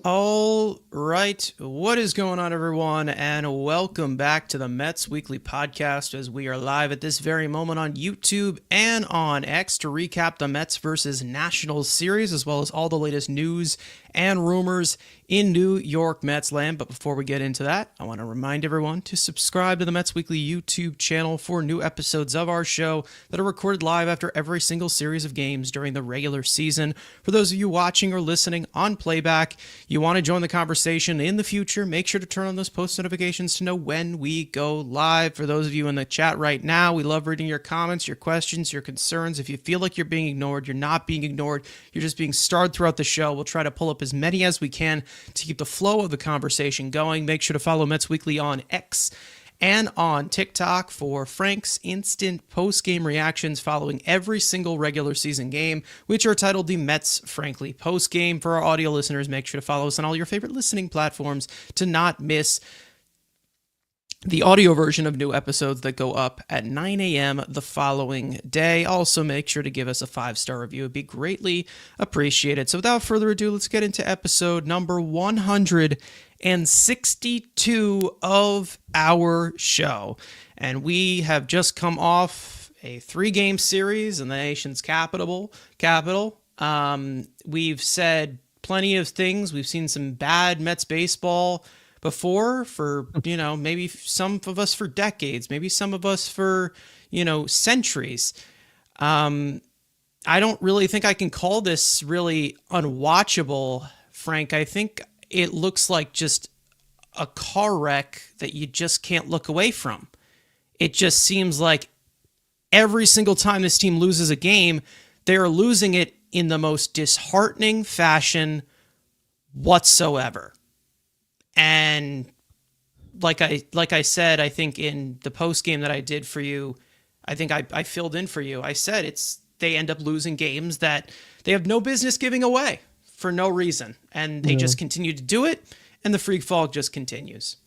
All right. What is going on, everyone? And welcome back to the Mets Weekly Podcast as we are live at this very moment on YouTube and on X to recap the Mets versus Nationals series, as well as all the latest news and rumors in New York Mets land. But before we get into that, I want to remind everyone to subscribe to the Mets Weekly YouTube channel for new episodes of our show that are recorded live after every single series of games during the regular season. For those of you watching or listening on playback, you want to join the conversation in the future, make sure to turn on those post notifications to know when we go live. For those of you in the chat right now, we love reading your comments, your questions, your concerns. If you feel like you're being ignored, you're not being ignored, you're just being starred throughout the show. We'll try to pull up as many as we can to keep the flow of the conversation going. Make sure to follow Mets Weekly on X and on TikTok for Frank's instant post-game reactions following every single regular season game, which are titled the Mets Frankly Post-Game. For our audio listeners, make sure to follow us on all your favorite listening platforms to not miss the audio version of new episodes that go up at 9 a.m. the following day. Also, make sure to give us a 5-star review. It'd be greatly appreciated. So without further ado, let's get into episode number 162 of our show. And we have just come off a 3-game series in the nation's capital. We've said plenty of things. We've seen some bad Mets baseball before for, maybe some of us for decades, maybe some of us for, centuries. I don't really think I can call this really unwatchable, Frank. I think it looks like just a car wreck that you just can't look away from. It just seems like every single time this team loses a game, they are losing it in the most disheartening fashion whatsoever. And like I said, I think in the post game that I did for you, I think I filled in for you. I said they end up losing games that they have no business giving away for no reason, and they Yeah. just continue to do it, and the Freefall just continues.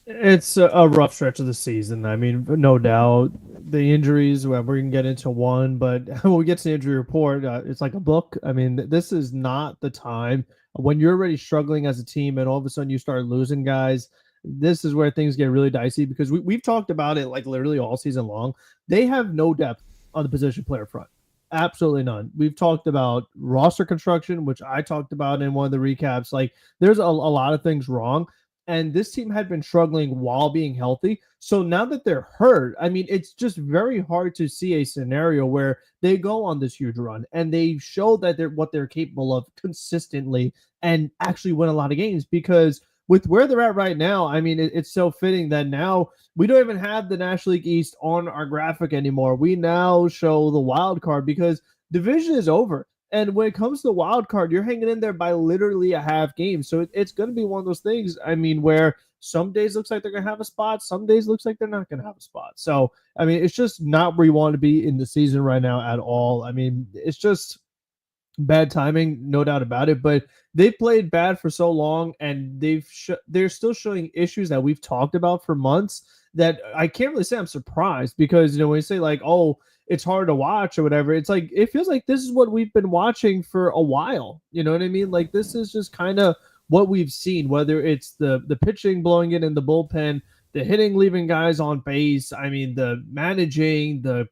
It's a rough stretch of the season. I mean, no doubt the injuries. Well, we're gonna get into one, but when we get to the injury report, it's like a book. I mean, this is not the time when you're already struggling as a team, and all of a sudden you start losing guys. This is where things get really dicey because we've talked about it like literally all season long. They have no depth on the position player front. Absolutely none. We've talked about roster construction, which I talked about in one of the recaps. Like, there's a lot of things wrong, and this team had been struggling while being healthy. So now that they're hurt, I mean, it's just very hard to see a scenario where they go on this huge run and they show that they're what they're capable of consistently and actually win a lot of games. Because with where they're at right now, I mean, it's so fitting that now we don't even have the National League East on our graphic anymore. We now show the wild card because division is over. And when it comes to the wild card, you're hanging in there by literally a half game. So it's going to be one of those things, I mean, where some days looks like they're going to have a spot. Some days looks like they're not going to have a spot. So, I mean, it's just not where you want to be in the season right now at all. I mean, it's just bad timing, no doubt about it. But they've played bad for so long, and they're still showing issues that we've talked about for months. That I can't really say I'm surprised because when you say like, oh, it's hard to watch or whatever, it's like it feels like this is what we've been watching for a while. You know what I mean? Like this is just kind of what we've seen. Whether it's the pitching blowing it in the bullpen, the hitting leaving guys on base. I mean, the managing, the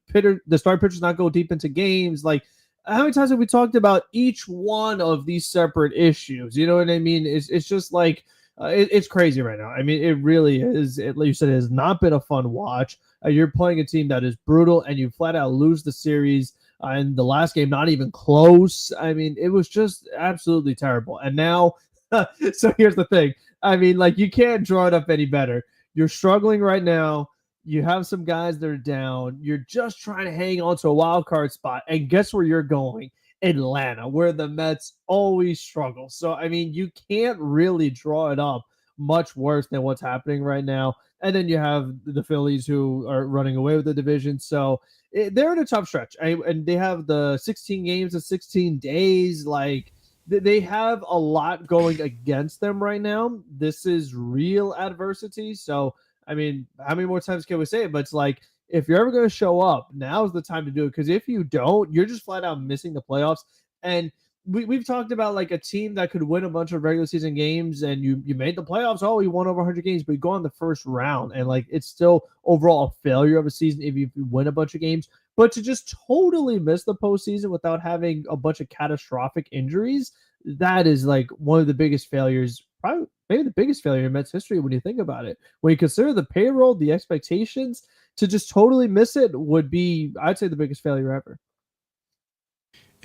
start pitchers not go deep into games, like how many times have we talked about each one of these separate issues? You know what I mean? It's just like it's crazy right now. I mean, it really is. Like you said, it has not been a fun watch. You're playing a team that is brutal, and you flat out lose the series. And the last game, not even close. I mean, it was just absolutely terrible. And now, so here's the thing. I mean, like you can't draw it up any better. You're struggling right now. You have some guys that are down. You're just trying to hang on to a wild card spot. And guess where you're going? Atlanta, where the Mets always struggle. So, I mean, you can't really draw it up much worse than what's happening right now. And then you have the Phillies who are running away with the division. So they're in a tough stretch. And they have the 16 games in 16 days. Like, they have a lot going against them right now. This is real adversity. So, I mean, how many more times can we say it? But it's like, if you're ever going to show up, now's the time to do it. Because if you don't, you're just flat out missing the playoffs. And we've talked about like a team that could win a bunch of regular season games and you made the playoffs. Oh, you won over 100 games, but you go in the first round and like it's still overall a failure of a season if you win a bunch of games. But to just totally miss the postseason without having a bunch of catastrophic injuries, that is like one of the biggest failures, probably maybe the biggest failure in Mets history when you think about it. When you consider the payroll, the expectations, to just totally miss it would be, I'd say, the biggest failure ever.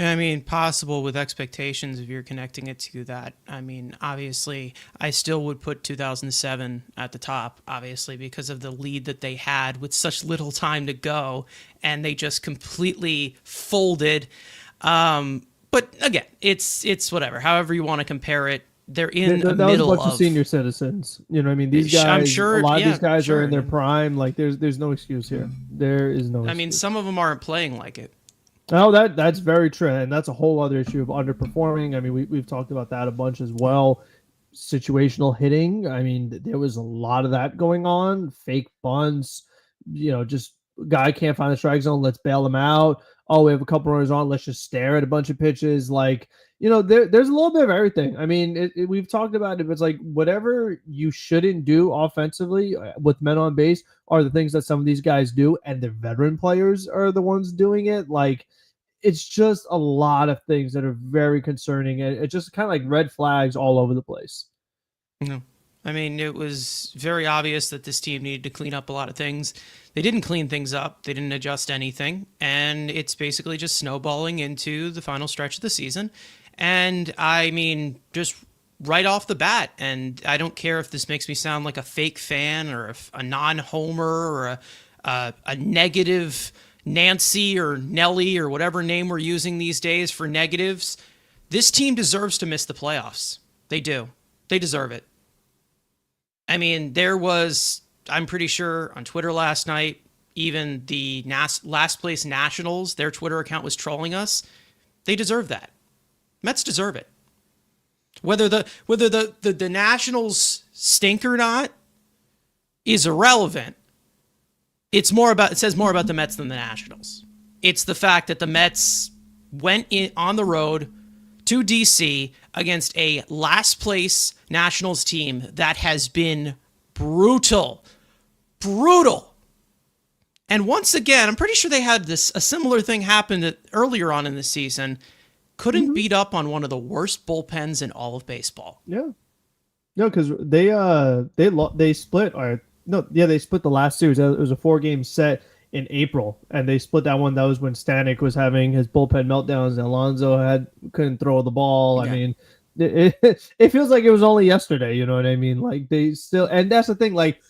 I mean, possible with expectations if you're connecting it to that. I mean, obviously, I still would put 2007 at the top, obviously, because of the lead that they had with such little time to go, and they just completely folded. But again, it's whatever. However you want to compare it, they're in the That was a middle bunch of of. senior citizens. You know what I mean? These I'm guys, a sure, lot of yeah, these guys are sure. in their prime. Like there's no excuse here. There is no I mean, excuse. some of them aren't playing like it. No, that's very true, and that's a whole other issue of underperforming. I mean, we've talked about that a bunch as well. Situational hitting. I mean, there was a lot of that going on. Fake bunts. Just guy can't find the strike zone. Let's bail him out. Oh, we have a couple runners on. Let's just stare at a bunch of pitches. Like, there's a little bit of everything. I mean, we've talked about it. It's like whatever you shouldn't do offensively with men on base are the things that some of these guys do, and the veteran players are the ones doing it. Like, it's just a lot of things that are very concerning. It's just kind of like red flags all over the place. No. I mean, it was very obvious that this team needed to clean up a lot of things. They didn't clean things up. They didn't adjust anything. And it's basically just snowballing into the final stretch of the season. And I mean, just right off the bat, and I don't care if this makes me sound like a fake fan or a non-homer or a negative Nancy or Nelly or whatever name we're using these days for negatives. This team deserves to miss the playoffs. They do. They deserve it. I mean, I'm pretty sure on Twitter last night, even the last place Nationals, their Twitter account was trolling us. They deserve that. Mets deserve it. Whether the Nationals stink or not is irrelevant. It says more about the Mets than the Nationals. It's the fact that the Mets went on the road to DC against a last place Nationals team that has been brutal. And once again, I'm pretty sure they had a similar thing happen earlier on in the season. Couldn't beat up on one of the worst bullpens in all of baseball. Yeah. No, because they split. Or no, yeah, they split the last series. It was a 4-game set in April, and they split that one. That was when Stanek was having his bullpen meltdowns, and Alonso couldn't throw the ball. Yeah. I mean, it feels like it was only yesterday. You know what I mean? Like they still, and that's the thing. Like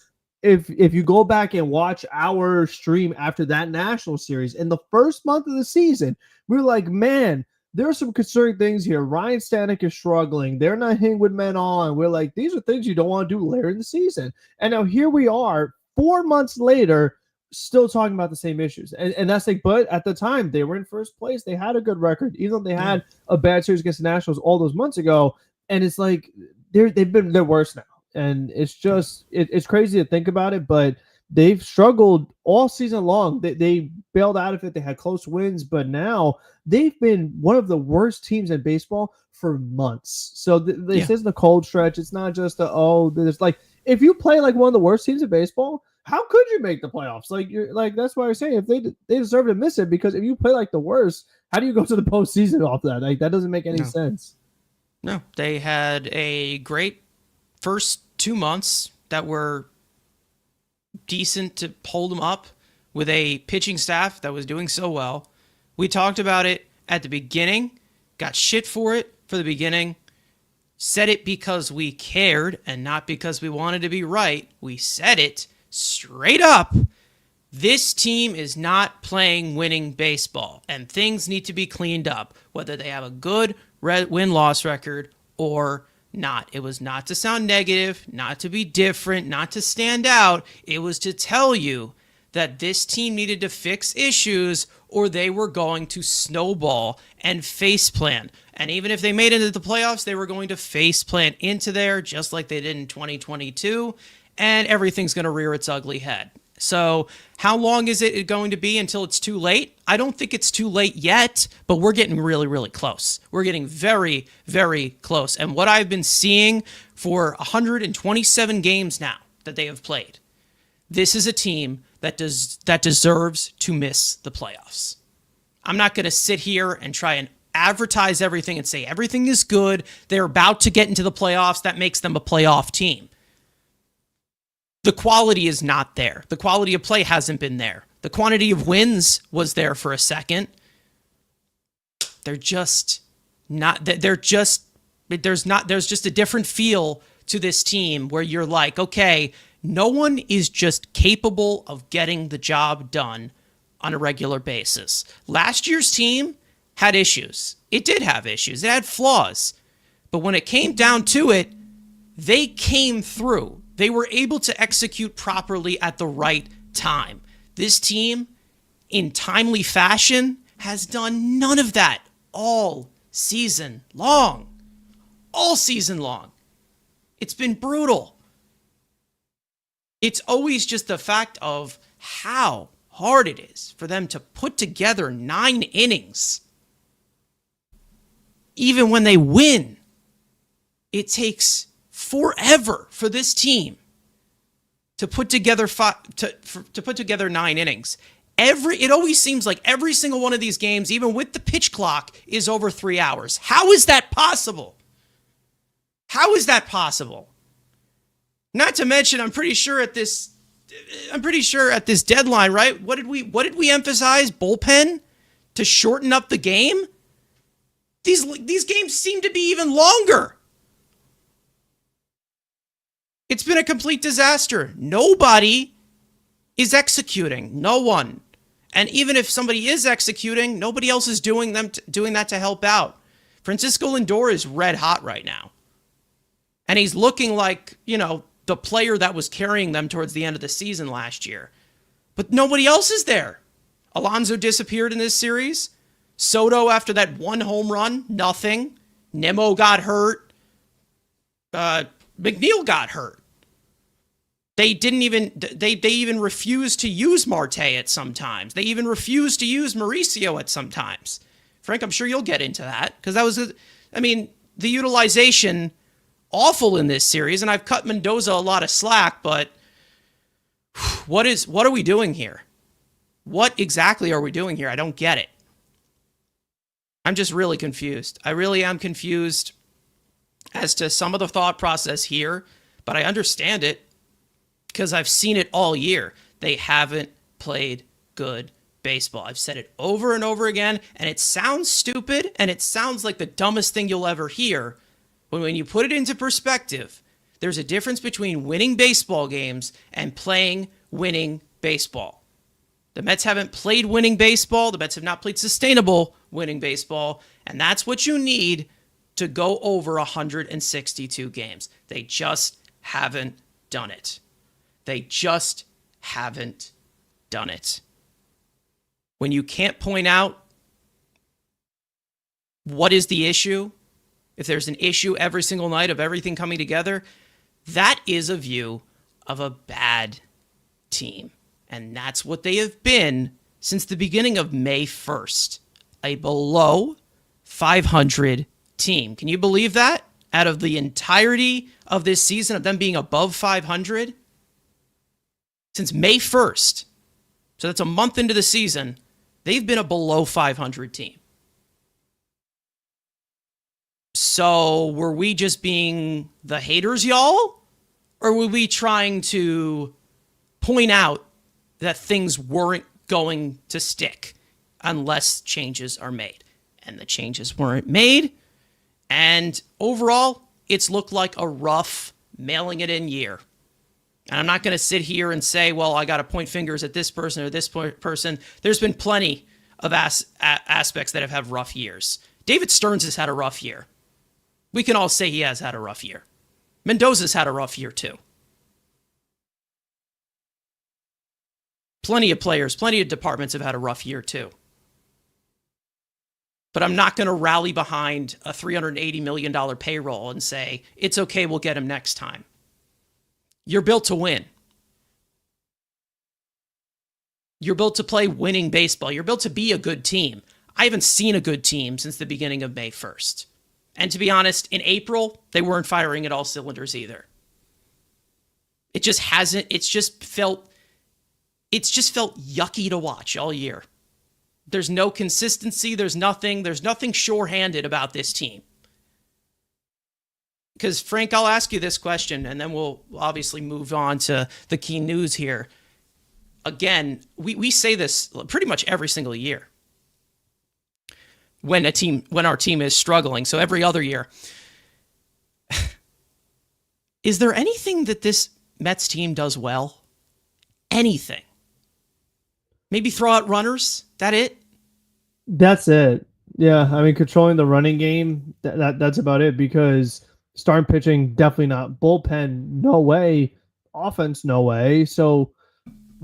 if you go back and watch our stream after that national series in the first month of the season, we were like, man, there are some concerning things here. Ryan Stanek is struggling. They're not hitting with men on. We're like, these are things you don't want to do later in the season. And now here we are 4 months later, still talking about the same issues. And that's like, but at the time they were in first place. They had a good record, even though they had a bad series against the Nationals all those months ago. And it's like, they're worse now. And it's just, it's crazy to think about it, but they've struggled all season long. They bailed out of it. They had close wins, but now they've been one of the worst teams in baseball for months. So this isn't a cold stretch. It's not just there's like, if you play like one of the worst teams in baseball, how could you make the playoffs? Like that's why I say if they deserve to miss it, because if you play like the worst, how do you go to the postseason off that? Like that doesn't make any sense. No, they had a great first 2 months that were decent to hold them up with a pitching staff that was doing so well. We talked about it at the beginning, got shit for it for the beginning, said it because we cared and not because we wanted to be right. We said it straight up. This team is not playing winning baseball, and things need to be cleaned up, whether they have a good win-loss record or not. It was not to sound negative, not to be different, not to stand out. It was to tell you that this team needed to fix issues or they were going to snowball and faceplant. And even if they made it into the playoffs, they were going to faceplant into there just like they did in 2022, and everything's going to rear its ugly head. So how long is it going to be until it's too late? I don't think it's too late yet, but we're getting really, really close. We're getting very, very close. And what I've been seeing for 127 games now that they have played, this is a team that deserves to miss the playoffs. I'm not going to sit here and try and advertise everything and say everything is good. They're about to get into the playoffs. That makes them a playoff team. The quality is not there. The quality of play hasn't been there. The quantity of wins was there for a second. They're just not, there's just a different feel to this team where you're like, okay, no one is just capable of getting the job done on a regular basis. Last year's team had issues. It did have issues. It had flaws. But when it came down to it, they came through. They were able to execute properly at the right time. This team, in timely fashion, has done none of that all season long. All season long. It's been brutal. It's always just the fact of how hard it is for them to put together 9 innings. Even when they win, it takes forever for this team to put together to put together 9 innings. It always seems like every single one of these games, even with the pitch clock, is over 3 hours. How is that possible? How is that possible? Not to mention, I'm pretty sure at this deadline, right? What did we emphasize? Bullpen to shorten up the game? These games seem to be even longer. It's been a complete disaster. Nobody is executing. No one. And even if somebody is executing, nobody else is doing that to help out. Francisco Lindor is red hot right now. And he's looking like, the player that was carrying them towards the end of the season last year. But nobody else is there. Alonso disappeared in this series. Soto, after that 1 home run, nothing. Nimmo got hurt. McNeil got hurt. They even refused to use Marte at some times. They even refused to use Mauricio at some times. Frank, I'm sure you'll get into that because the utilization awful in this series, and I've cut Mendoza a lot of slack, but what are we doing here? What exactly are we doing here? I don't get it. I'm just really confused. I really am confused as to some of the thought process here, but I understand it because I've seen it all year. They haven't played good baseball. I've said it over and over again, and it sounds stupid, and it sounds like the dumbest thing you'll ever hear. But when you put it into perspective, there's a difference between winning baseball games and playing winning baseball. The Mets haven't played winning baseball. The Mets have not played sustainable winning baseball. And that's what you need to go over 162 games. They just haven't done it. They just haven't done it. When you can't point out what is the issue, if there's an issue every single night of everything coming together, that is a view of a bad team. And that's what they have been since the beginning of May 1st. A below 500 team. Can you believe that? Out of the entirety of this season of them being above 500? Since May 1st. So that's a month into the season. They've been a below 500 team. So were we just being the haters, y'all? Or were we trying to point out that things weren't going to stick unless changes are made? And the changes weren't made. And overall, it's looked like a rough mailing it in year. And I'm not going to sit here and say, well, I got to point fingers at this person or this person. There's been plenty of aspects that have had rough years. David Stearns has had a rough year. We can all say he has had a rough year. Mendoza's had a rough year too. Plenty of players, plenty of departments have had a rough year too. But I'm not going to rally behind a $380 million payroll and say, it's okay, we'll get him next time. You're built to win. You're built to play winning baseball. You're built to be a good team. I haven't seen a good team since the beginning of May 1st. And to be honest, in April, they weren't firing at all cylinders either. It just hasn't, it's just felt yucky to watch all year. There's no consistency. There's nothing sure-handed about this team. Because, Frank, I'll ask you this question, and then we'll obviously move on to the key news here. Again, we say this pretty much every single year when our team is struggling. So every other year. Is there anything that this Mets team does well? Anything? Maybe throw out runners? That it? That's it. Yeah, I mean, controlling the running game, that's about it, because starting pitching, definitely not. Bullpen, no way. Offense, no way. So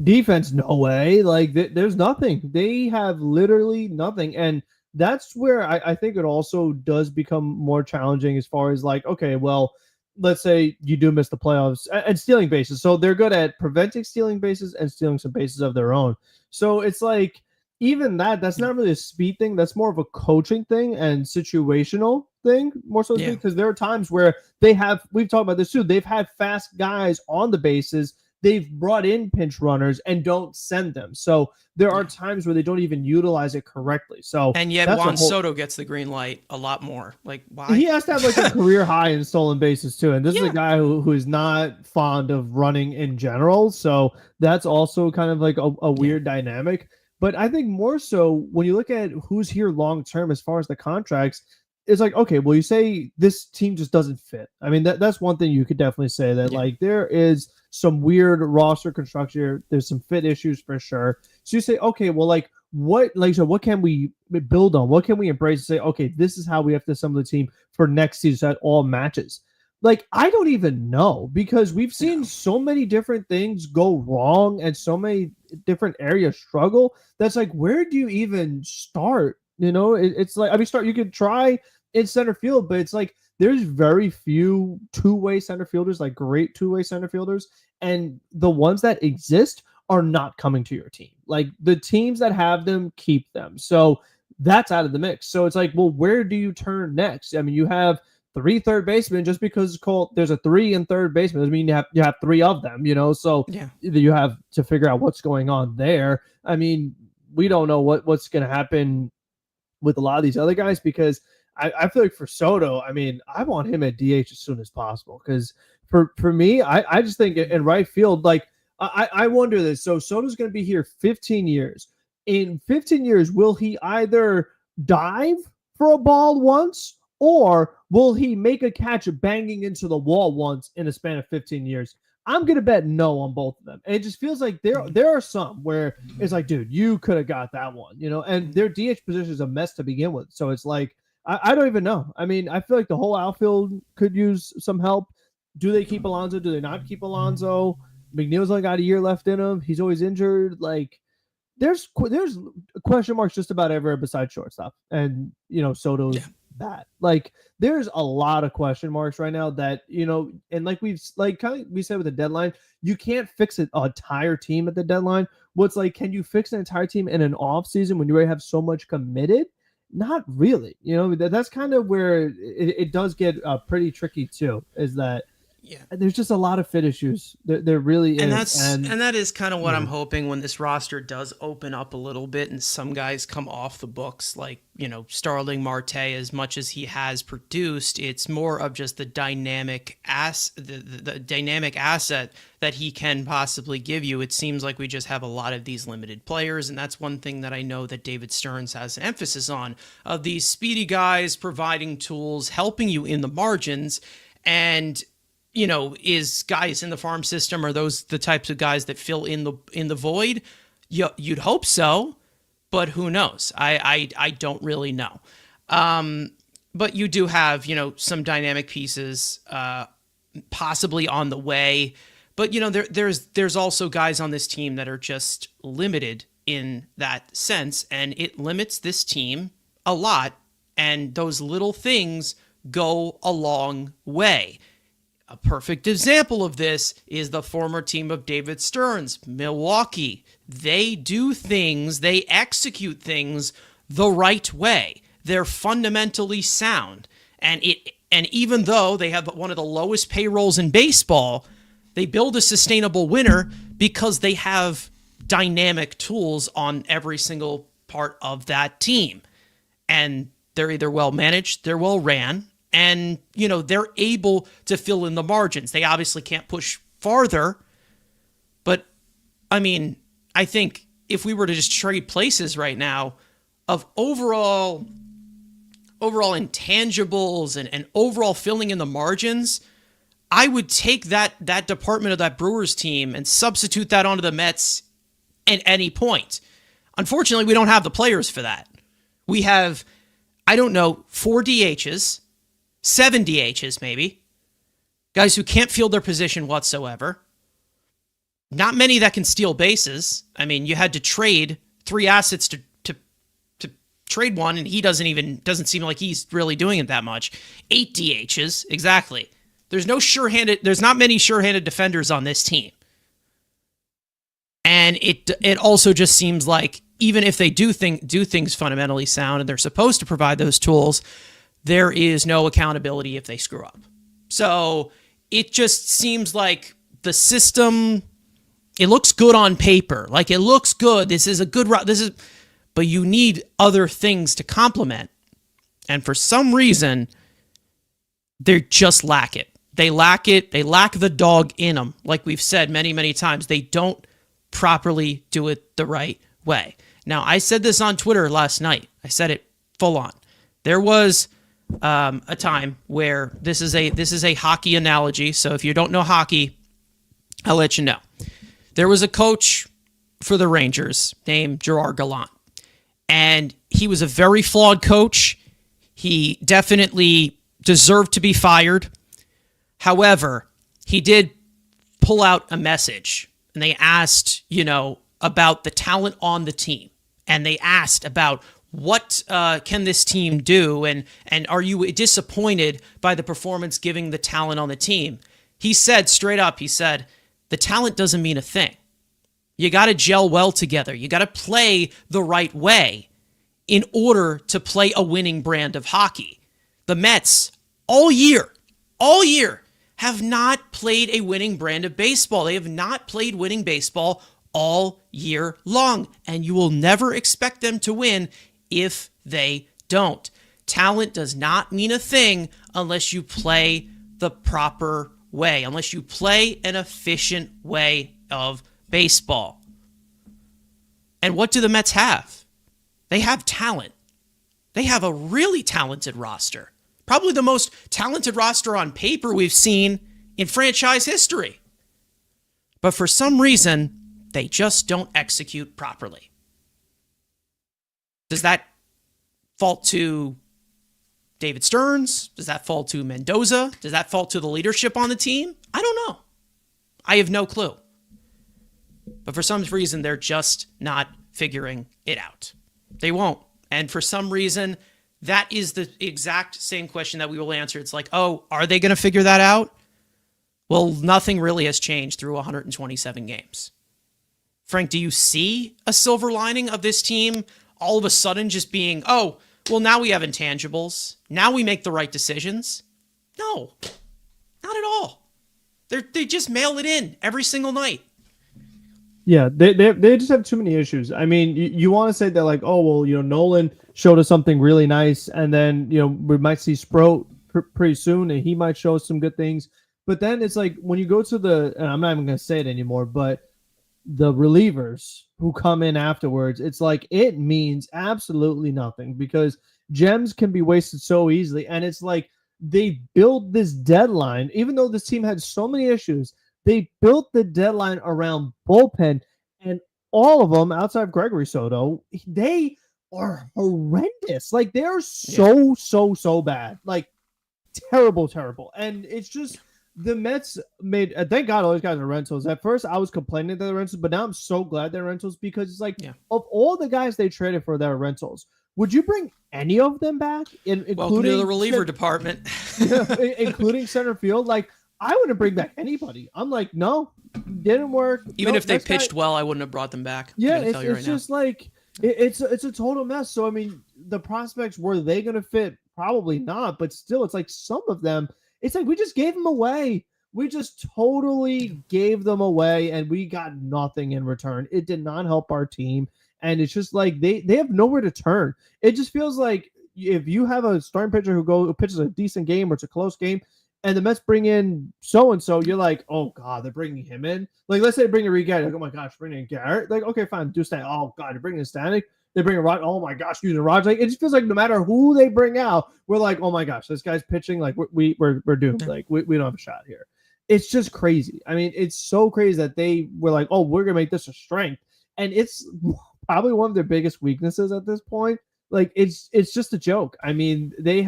defense, no way. Like, there's nothing. They have literally nothing. And that's where I think it also does become more challenging as far as like, okay, well, let's say you do miss the playoffs and stealing bases. So they're good at preventing stealing bases and stealing some bases of their own. So it's like, even that's not really a speed thing. That's more of a coaching thing and situational thing, more so because there are times where we've talked about this too. They've had fast guys on the bases. They've brought in pinch runners and don't send them. So there are times where they don't even utilize it correctly. So and yet Juan Soto gets the green light a lot more. Like, why? He has to have like a career high in stolen bases too. And this is a guy who is not fond of running in general. So that's also kind of like a weird dynamic. But I think more so when you look at who's here long term as far as the contracts, it's like, okay, well, you say this team just doesn't fit. I mean, that's one thing you could definitely say, that like there is some weird roster construction here. There's some fit issues for sure. So you say, okay, well, so what can we build on? What can we embrace and say, okay, this is how we have to assemble the team for next season so that all matches? Like, I don't even know, because we've seen so many different things go wrong and so many different areas struggle. That's like, where do you even start? You know, it's like, I mean, you could try in center field, but it's like there's very few two-way center fielders, like great two-way center fielders, and the ones that exist are not coming to your team. Like, the teams that have them keep them. So that's out of the mix. So it's like, well, where do you turn next? I mean, you have 3 third basemen. Just because there's a 3 in third baseman doesn't mean you have 3 of them, you know? So you have to figure out what's going on there. I mean, we don't know what's going to happen with a lot of these other guys, because I feel like for Soto, I mean, I want him at DH as soon as possible, because for me, I just think in right field, like, I wonder this. So Soto's going to be here 15 years. In 15 years, will he either dive for a ball once, or will he make a catch banging into the wall once in a span of 15 years? I'm going to bet no on both of them. And it just feels like there are some where it's like, dude, you could have got that one, you know, and their DH position is a mess to begin with. So it's like, I don't even know. I mean, I feel like the whole outfield could use some help. Do they keep Alonso? Do they not keep Alonso? McNeil's only got a year left in him. He's always injured. Like, there's question marks just about everywhere besides shortstop. And, you know, Soto's that. Like, there's a lot of question marks right now that, you know, and like we said with the deadline, you can't fix an entire team at the deadline. What's like, can you fix an entire team in an off season when you already have so much committed? Not really. You know, that's kind of where it does get pretty tricky too, is that there's just a lot of fit issues. There really is. And that is kind of what I'm hoping when this roster does open up a little bit and some guys come off the books, like, you know, Starling Marte. As much as he has produced, it's more of just the dynamic the dynamic asset that he can possibly give you. It seems like we just have a lot of these limited players, and that's one thing that I know that David Stearns has an emphasis on, of these speedy guys providing tools, helping you in the margins. And, you know, is guys in the farm system, are those the types of guys that fill in the void? You'd hope so, but who knows? I don't really know. But you do have, you know, some dynamic pieces possibly on the way. But, you know, there's also guys on this team that are just limited in that sense, and it limits this team a lot. And those little things go a long way. A perfect example of this is the former team of David Stearns, Milwaukee. they do things, they execute things the right way. They're fundamentally sound. And even though they have one of the lowest payrolls in baseball, they build a sustainable winner because they have dynamic tools on every single part of that team. And they're either well managed, they're well ran, and they're able to fill in the margins. They obviously can't push farther, but I mean, I think if we were to just trade places right now of overall intangibles and overall filling in the margins, I would take that department of that Brewers team and substitute that onto the Mets at any point. Unfortunately, we don't have the players for that. We have, I don't know, 4 DHs, 7 DHs maybe, guys who can't field their position whatsoever. Not many that can steal bases. I mean, you had to trade 3 assets to trade one, and he doesn't seem like he's really doing it that much. 8 DHs, exactly. There's not many sure-handed defenders on this team. And it also just seems like even if they do things fundamentally sound and they're supposed to provide those tools, there is no accountability if they screw up. So it just seems like the system, it looks good on paper. Like, it looks good. This is a good route. But you need other things to complement. And for some reason, they just lack it. They lack it. They lack the dog in them. Like we've said many, many times, they don't properly do it the right way. Now, I said this on Twitter last night. I said it full on. There was a time where this is a hockey analogy. So if you don't know hockey, I'll let you know. There was a coach for the Rangers named Gerard Gallant, and he was a very flawed coach. He definitely deserved to be fired. However, he did pull out a message, and they asked, about the talent on the team. And they asked about what can this team do, and are you disappointed by the performance giving the talent on the team? He said straight up, the talent doesn't mean a thing. You got to gel well together. You got to play the right way in order to play a winning brand of hockey. The Mets, all year, have not played a winning brand of baseball. They have not played winning baseball all year long, and you will never expect them to win if they don't. Talent does not mean a thing unless you play the proper way, unless you play an efficient way of baseball. And what do the Mets have? They have talent. They have a really talented roster. Probably the most talented roster on paper we've seen in franchise history. But for some reason, they just don't execute properly. Does that fall to David Stearns? Does that fall to Mendoza? Does that fall to the leadership on the team? I don't know. I have no clue. But for some reason, they're just not figuring it out. They won't. And for some reason, that is the exact same question that we will answer. It's like, oh, are they going to figure that out? Well, nothing really has changed through 127 games. Frank, do you see a silver lining of this team all of a sudden just being, oh, well, now we have intangibles. Now we make the right decisions? No, not at all. They just mail it in every single night. Yeah, they just have too many issues. I mean, you want to say that like, oh, well, Nolan showed us something really nice, and then, we might see Sproat pretty soon, and he might show us some good things. But then it's like when you go to and I'm not even going to say it anymore, but the relievers who come in afterwards, it's like it means absolutely nothing because gems can be wasted so easily. And it's like they built this deadline, even though this team had so many issues, they built the deadline around bullpen, and all of them outside of Gregory Soto, they are horrendous. Like they're so bad, like terrible. And it's just, the Mets made, thank God all these guys are rentals. At first, I was complaining that they're rentals, but now I'm so glad they're rentals because it's like, of all the guys they traded for their rentals, would you bring any of them back? Including welcome to the reliever department. Including center field? Like, I wouldn't bring back anybody. I'm like, no, didn't work. Even No, if they this guy- pitched well, I wouldn't have brought them back. Yeah, I'm gonna tell you it's right now. just like it's a total mess. So I mean, the prospects, were they going to fit? Probably not. But still, it's like some of them. It's like we just gave them away. We just totally gave them away, and we got nothing in return. It did not help our team, and it's just like they have nowhere to turn. It just feels like if you have a starting pitcher who pitches a decent game or it's a close game, and the Mets bring in so and so, you're like, oh god, they're bringing him in. Like, let's say they bring in Garrett, like, oh my gosh, bringing in Garrett. Like, okay, fine, do Stanek. Oh god, they're bringing in Stanek. They bring in Rod. Oh my gosh, using Rod. Like, it just feels like no matter who they bring out, we're like, oh my gosh, this guy's pitching. Like, we're doomed. Like, we don't have a shot here. It's just crazy. I mean, it's so crazy that they were like, oh, we're gonna make this a strength, and it's probably one of their biggest weaknesses at this point. Like, it's just a joke. I mean, they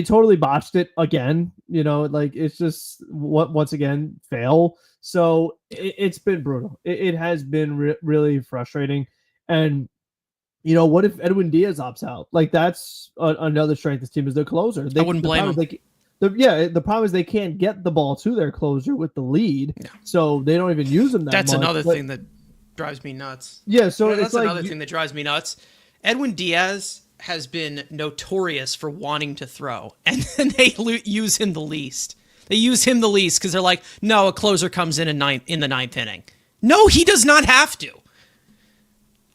totally botched it again. You know, like, it's just once again fail. So it's been brutal. It has been really frustrating. And you know, what if Edwin Diaz opts out? Like, that's another strength of this team is their closer. I wouldn't blame him. The problem is they can't get the ball to their closer with the lead, so they don't even use them that That's much. another thing that drives me nuts. Yeah, so that's it's like another thing that drives me nuts. Edwin Diaz has been notorious for wanting to throw, and then they use him the least. They use him the least because they're like, no, a closer comes in the ninth inning. No, he does not have to.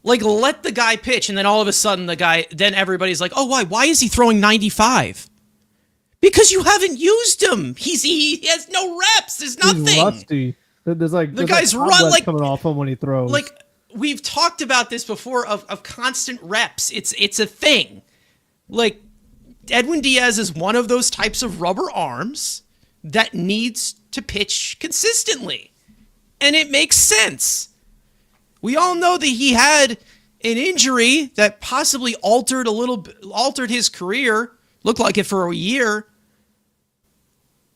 Like, let the guy pitch, and then all of a sudden then everybody's like, oh, why? Why is he throwing 95? Because you haven't used him. He has no reps. There's nothing. He's rusty. There's the guy's run like coming off him when he throws. Like, we've talked about this before of constant reps. It's a thing. Like, Edwin Diaz is one of those types of rubber arms that needs to pitch consistently, and it makes sense. We all know that he had an injury that possibly altered his career. Looked like it for a year.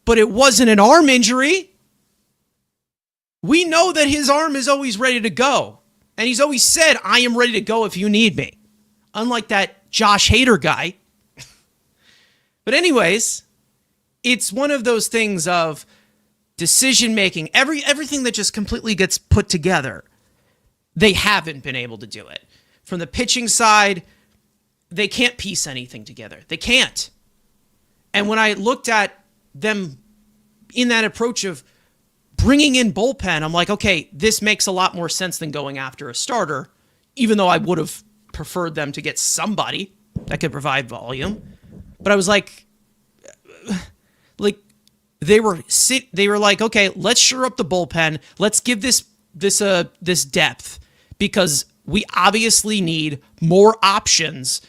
But it wasn't an arm injury. We know that his arm is always ready to go. And he's always said, I am ready to go if you need me. Unlike that Josh Hader guy. But anyways, it's one of those things of decision making. Everything that just completely gets put together. They haven't been able to do it. From the pitching side, they can't piece anything together. They can't. And when I looked at them in that approach of bringing in bullpen, I'm like, okay, this makes a lot more sense than going after a starter, even though I would have preferred them to get somebody that could provide volume. But I was like they were like, okay, let's shore up the bullpen. Let's give this depth, because we obviously need more options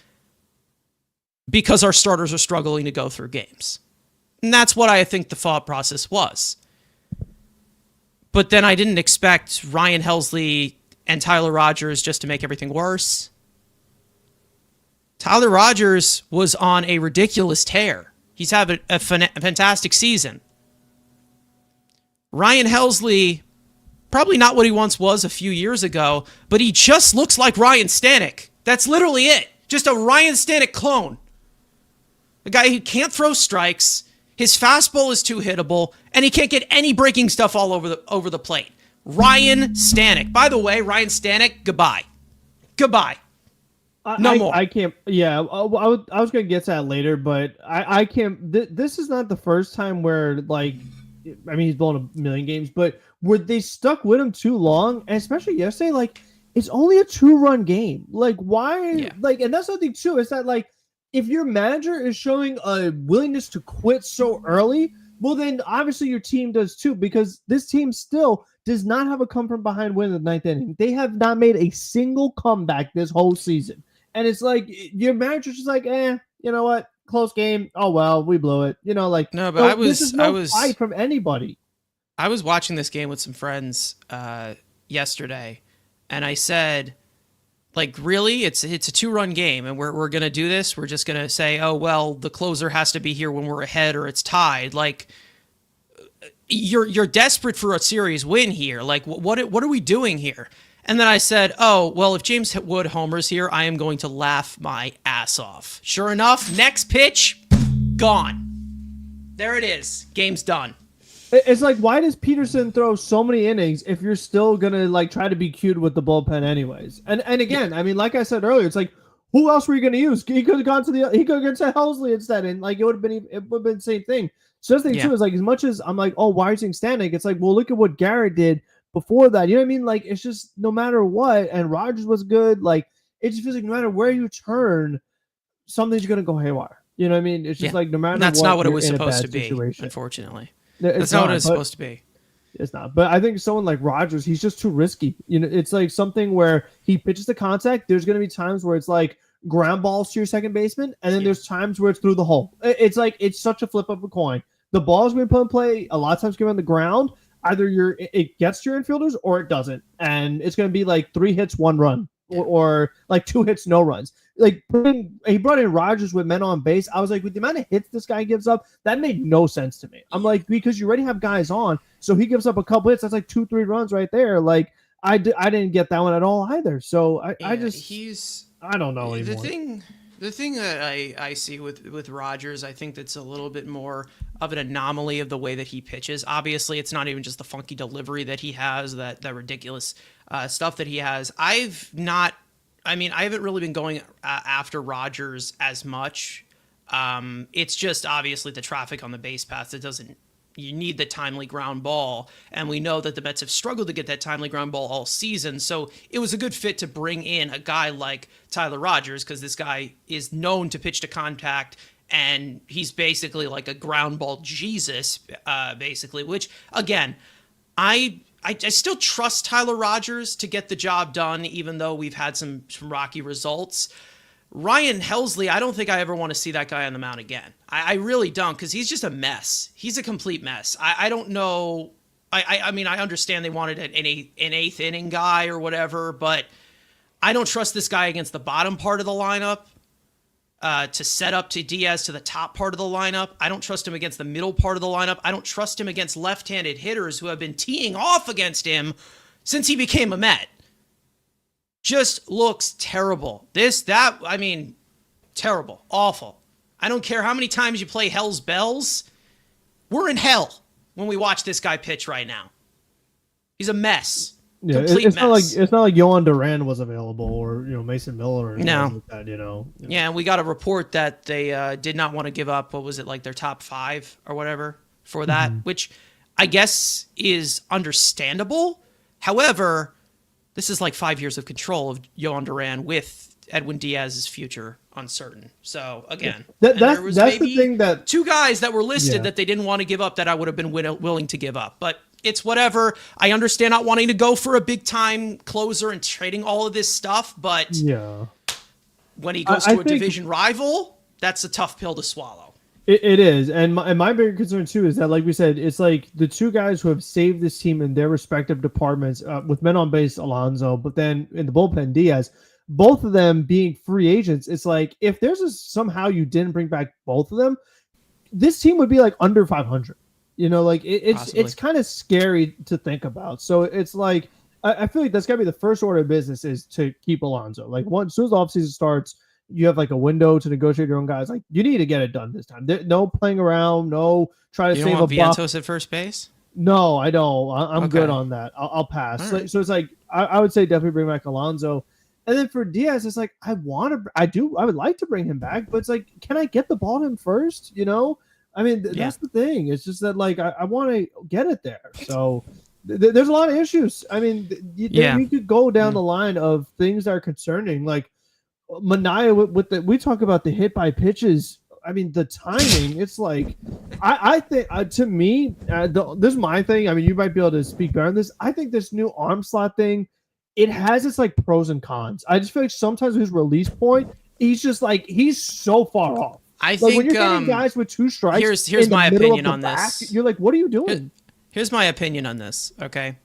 because our starters are struggling to go through games. And that's what I think the thought process was. But then I didn't expect Ryan Helsley and Tyler Rogers just to make everything worse. Tyler Rogers was on a ridiculous tear. He's having a fantastic season. Ryan Helsley, probably not what he once was a few years ago, but he just looks like Ryan Stanek. That's literally it. Just a Ryan Stanek clone. A guy who can't throw strikes, his fastball is too hittable, and he can't get any breaking stuff all over the plate. Ryan Stanek. By the way, Ryan Stanek, goodbye. Goodbye. No more. I can't. Yeah, I was gonna get to that later, but I can't. This is not the first time where, like, I mean, he's blown a million games, but where they stuck with him too long, and especially yesterday, like, it's only a 2-run game. Like, why? Yeah. Like, and that's something too. Is that, like, if your manager is showing a willingness to quit so early, well, then obviously your team does too, because this team still does not have a come from behind win in the ninth inning. They have not made a single comeback this whole season. And it's like, your manager's just like, you know what? Close game. Oh, well, we blew it. You know, like, no, but I was fight from anybody. I was watching this game with some friends yesterday, and I said, like, really? It's a 2-run game, and we're going to do this? We're just going to say, oh, well, the closer has to be here when we're ahead or it's tied. Like, you're desperate for a series win here. Like, what are we doing here? And then I said, oh, well, if James Wood homers here, I am going to laugh my ass off. Sure enough, next pitch, gone. There it is. Game's done. It's like, why does Peterson throw so many innings if you're still gonna like try to be cute with the bullpen anyways? And Yeah, again, I mean, like I said earlier, it's like, who else were you gonna use? He could have gone to he could have gone to Helsley instead, and like it would have been the same thing. So the thing yeah, too is like, as much as I'm like, oh, why is he standing? It's like, well, look at what Garrett did before that. You know what I mean? Like, it's just no matter what, and Rogers was good. Like, it just feels like no matter where you turn, something's gonna go haywire. You know what I mean? It's just yeah. like no And matter that's not what, what it you're was in a supposed to bad be, situation. unfortunately. It's That's not what it not, was but supposed to be. it's not. But I think someone like Rogers, he's just too risky. You know, it's like something where he pitches the contact. There's going to be times where it's like ground balls to your second baseman, and then Yeah. there's times where it's through the hole. It's like it's such a flip of a coin. The ball's going to put in play a lot of times going on the ground. Either it gets to your infielders or it doesn't, and it's going to be like 3 hits, 1 run, or like 2 hits, no runs. Like he brought in Rogers with men on base. I was like, with the amount of hits this guy gives up, that made no sense to me. I'm like, because you already have guys on, so he gives up a couple hits. That's like 2-3 runs right there. Like I didn't get that one at all either. So I just I don't know the anymore. thing that I see with Rogers, I think that's a little bit more of an anomaly of the way that he pitches. Obviously, it's not even just the funky delivery that he has, that ridiculous stuff that he has. I haven't really been going after Rogers as much. It's just obviously the traffic on the base paths that doesn't. You need the timely ground ball, and we know that the Mets have struggled to get that timely ground ball all season. So it was a good fit to bring in a guy like Tyler Rogers, because this guy is known to pitch to contact, and he's basically like a ground ball Jesus, basically. Which again, I still trust Tyler Rogers to get the job done, even though we've had some rocky results. Ryan Helsley, I don't think I ever want to see that guy on the mound again. I really don't, because he's just a mess. He's a complete mess. I don't know. I mean, I understand they wanted an eighth inning guy or whatever, but I don't trust this guy against the bottom part of the lineup to set up to Diaz to the top part of the lineup. I don't trust him against the middle part of the lineup. I don't trust him against left-handed hitters who have been teeing off against him since he became a Met. Just looks terrible. Terrible. Awful. I don't care how many times you play Hell's Bells. We're in hell when we watch this guy pitch right now. He's a mess. Yeah, Complete mess. It's not like Yohan Duran was available, or Mason Miller, or No. like that. Yeah, and we got a report that they did not want to give up. What was it, like their top 5 or whatever for that, which I guess is understandable. However, this is like 5 years of control of Yohan Duran with Edwin Diaz's future uncertain. So again, that's the thing, that 2 guys that were listed that they didn't want to give up that I would have been willing to give up. But it's whatever. I understand not wanting to go for a big time closer and trading all of this stuff, but when he goes to a division rival, that's a tough pill to swallow. It is, and my bigger concern too is that, like we said, it's like the 2 guys who have saved this team in their respective departments, with men on base, Alonso, but then in the bullpen, Diaz, both of them being free agents. It's like, if there's somehow you didn't bring back both of them, this team would be like under 500. Like it's kind of scary to think about. So it's like, I feel like that's got to be the first order of business, is to keep Alonso. Like, once, as soon as the offseason starts, you have like a window to negotiate your own guys. Like, you need to get it done this time. No playing around. No try to you save don't want a buck. Vientos at first base? No, I don't. I'm Okay. good on that. I'll pass. Right. So it's like, I would say definitely bring back Alonso. And then for Diaz, it's like, I would like to bring him back, but it's like, can I get the ball to him first? I mean, that's the thing. It's just that, like, I want to get it there. So there's a lot of issues. I mean, we could go down the line of things that are concerning, like Mania we talk about the hit by pitches. I mean, the timing, it's like, I think, to me, this is my thing. I mean, you might be able to speak better on this. I think this new arm slot thing, it has its like pros and cons. I just feel like sometimes his release point, he's just like, he's so far off. I like, think when you're getting guys with 2 strikes, here's my opinion on this. You're like, what are you doing? Here's my opinion on this. Okay,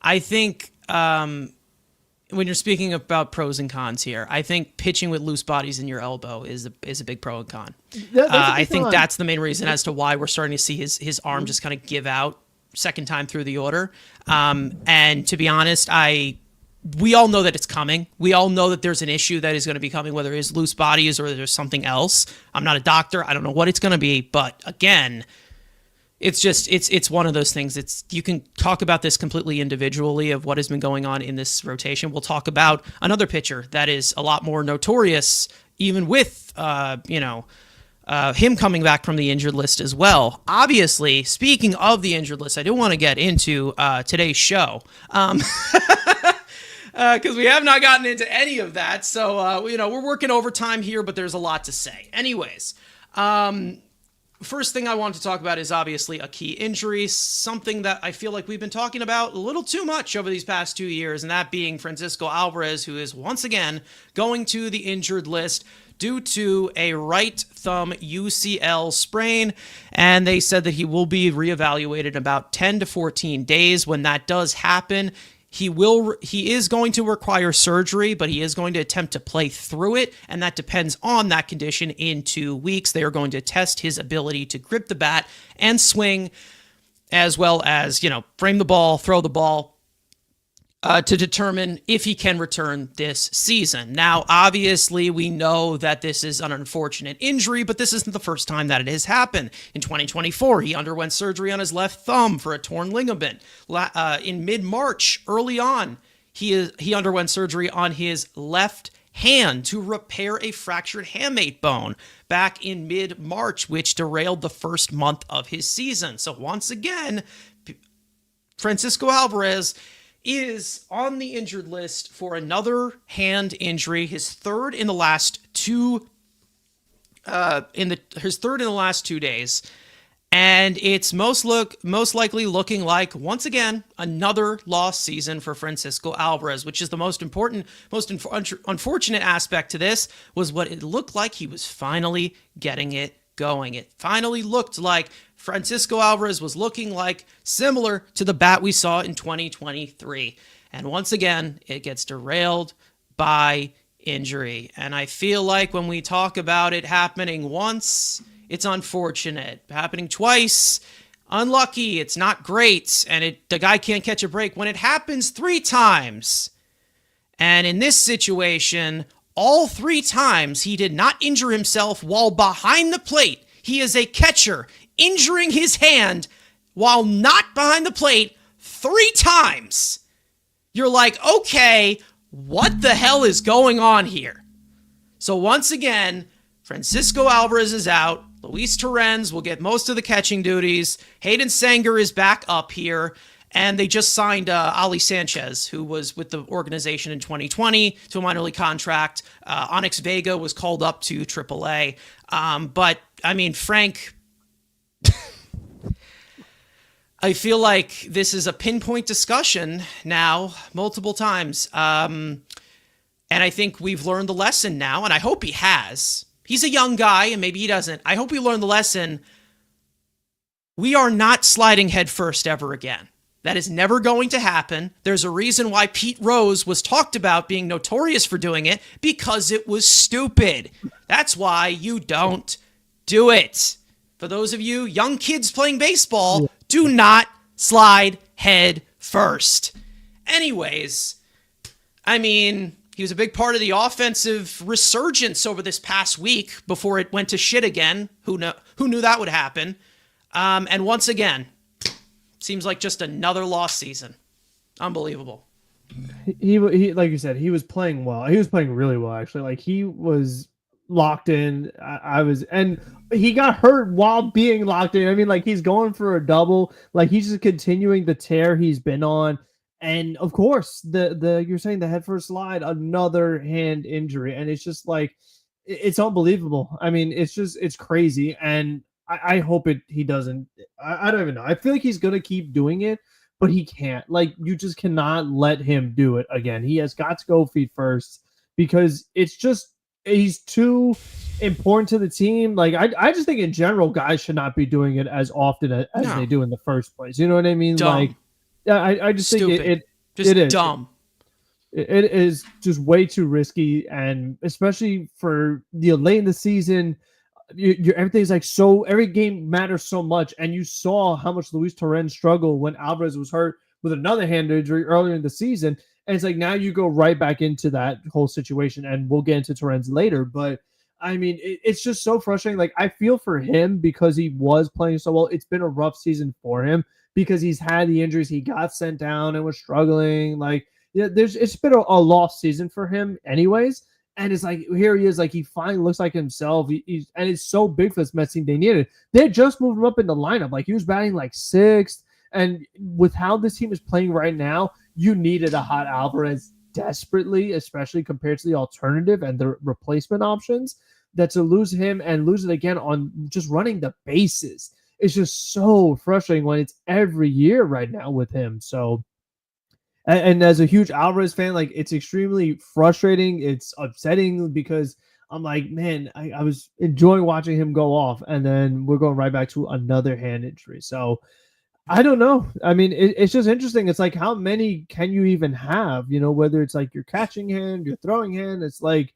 I think when you're speaking about pros and cons here, I think pitching with loose bodies in your elbow is a big pro and con. I think that's the main reason as to why we're starting to see his arm just kind of give out second time through the order. And to be honest, we all know that it's coming. We all know that there's an issue that is going to be coming, whether it's loose bodies or there's something else. I'm not a doctor. I don't know what it's going to be. But again, it's one of those things. You can talk about this completely individually of what has been going on in this rotation. We'll talk about another pitcher that is a lot more notorious, even with him coming back from the injured list as well. Obviously, speaking of the injured list, I do want to get into today's show. Because we have not gotten into any of that. So, we're working overtime here, but there's a lot to say. Anyways, first thing I want to talk about is obviously a key injury, something that I feel like we've been talking about a little too much over these past 2 years, and that being Francisco Alvarez, who is once again going to the injured list due to a right thumb UCL sprain, and they said that he will be reevaluated about 10 to 14 days. When that does happen, he is going to require surgery, but he is going to attempt to play through it, and that depends on that condition in 2 weeks. They are going to test his ability to grip the bat and swing, as well as, frame the ball, throw the ball, to determine if he can return this season. Now, obviously, we know that this is an unfortunate injury, but this isn't the first time that it has happened. In 2024, he underwent surgery on his left thumb for a torn ligament. In mid-March, early on, he underwent surgery on his left hand to repair a fractured hamate bone back in mid-March, which derailed the first month of his season. So once again, Francisco Alvarez is on the injured list for another hand injury, his third in the last 2 days, and it's most likely looking like, once again, another lost season for Francisco Alvarez, which is the most unfortunate aspect to this, was what it looked like he was finally getting it going. It finally looked like Francisco Alvarez was looking like similar to the bat we saw in 2023. And once again, it gets derailed by injury. And I feel like when we talk about it happening once, it's unfortunate. Happening twice, unlucky. It's not great. And the guy can't catch a break. When it happens 3 times, and in this situation, all 3 times he did not injure himself while behind the plate. He is a catcher injuring his hand while not behind the plate 3 times. You're like, okay, what the hell is going on here? So once again, Francisco Alvarez is out. Luis Torrens will get most of the catching duties. Hayden Senga is back up here. And they just signed Ali Sanchez, who was with the organization in 2020 to a minor league contract. Onyx Vega was called up to AAA. But, I mean, Frank, I feel like this is a pinpoint discussion now multiple times. And I think we've learned the lesson now, and I hope he has. He's a young guy, and maybe he doesn't. I hope we learned the lesson. We are not sliding headfirst ever again. That is never going to happen. There's a reason why Pete Rose was talked about being notorious for doing it, because it was stupid. That's why you don't do it. For those of you young kids playing baseball, do not slide head first. Anyways, I mean, he was a big part of the offensive resurgence over this past week before it went to shit again. Who knew that would happen? And once again, seems like just another lost season. Unbelievable. He like you said, he was playing well. He was playing really well, actually. Like, he was locked in. And he got hurt while being locked in. I mean, like, he's going for a double. Like, he's just continuing the tear he's been on. And of course, you're saying the head first slide, another hand injury, and it's just like, it's unbelievable. I mean, it's crazy, and I hope he doesn't. I don't even know. I feel like he's gonna keep doing it, but he can't. Like, you just cannot let him do it again. He has got to go feet first, because he's too important to the team. Like, I just think in general, guys should not be doing it as often as they do in the first place. You know what I mean? Dumb. Like, I just Stupid. think it is dumb. It is just way too risky, and especially for late in the season. Everything's like, so every game matters so much, and you saw how much Luis Torrens struggled when Alvarez was hurt with another hand injury earlier in the season, and it's like now you go right back into that whole situation, and we'll get into Torrens later. But I mean, it's just so frustrating. Like, I feel for him because he was playing so well. It's been a rough season for him because he's had the injuries. He got sent down and was struggling. Like, yeah, it's been a lost season for him, anyways. And it's like, here he is, like, he finally looks like himself. And it's so big for this Mets team. They needed it. They just moved him up in the lineup. Like, he was batting like sixth. And with how this team is playing right now, you needed a hot Alvarez desperately, especially compared to the alternative and the replacement options. That to lose him and lose it again on just running the bases is just so frustrating when it's every year right now with him. So, and as a huge Alvarez fan, like, it's extremely frustrating. It's upsetting because I'm like, man, I was enjoying watching him go off, and then we're going right back to another hand injury. So I don't know. I mean, it's just interesting. It's like, how many can you even have? You know, whether it's like your catching hand, your throwing hand. It's like,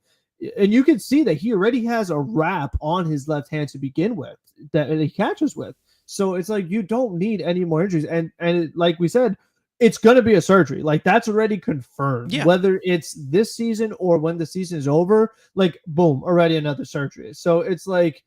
and you can see that he already has a wrap on his left hand to begin with that he catches with. So it's like, you don't need any more injuries. And like we said, it's going to be a surgery. Like, that's already confirmed. Yeah. Whether it's this season or when the season is over, like, boom, already another surgery. So it's like,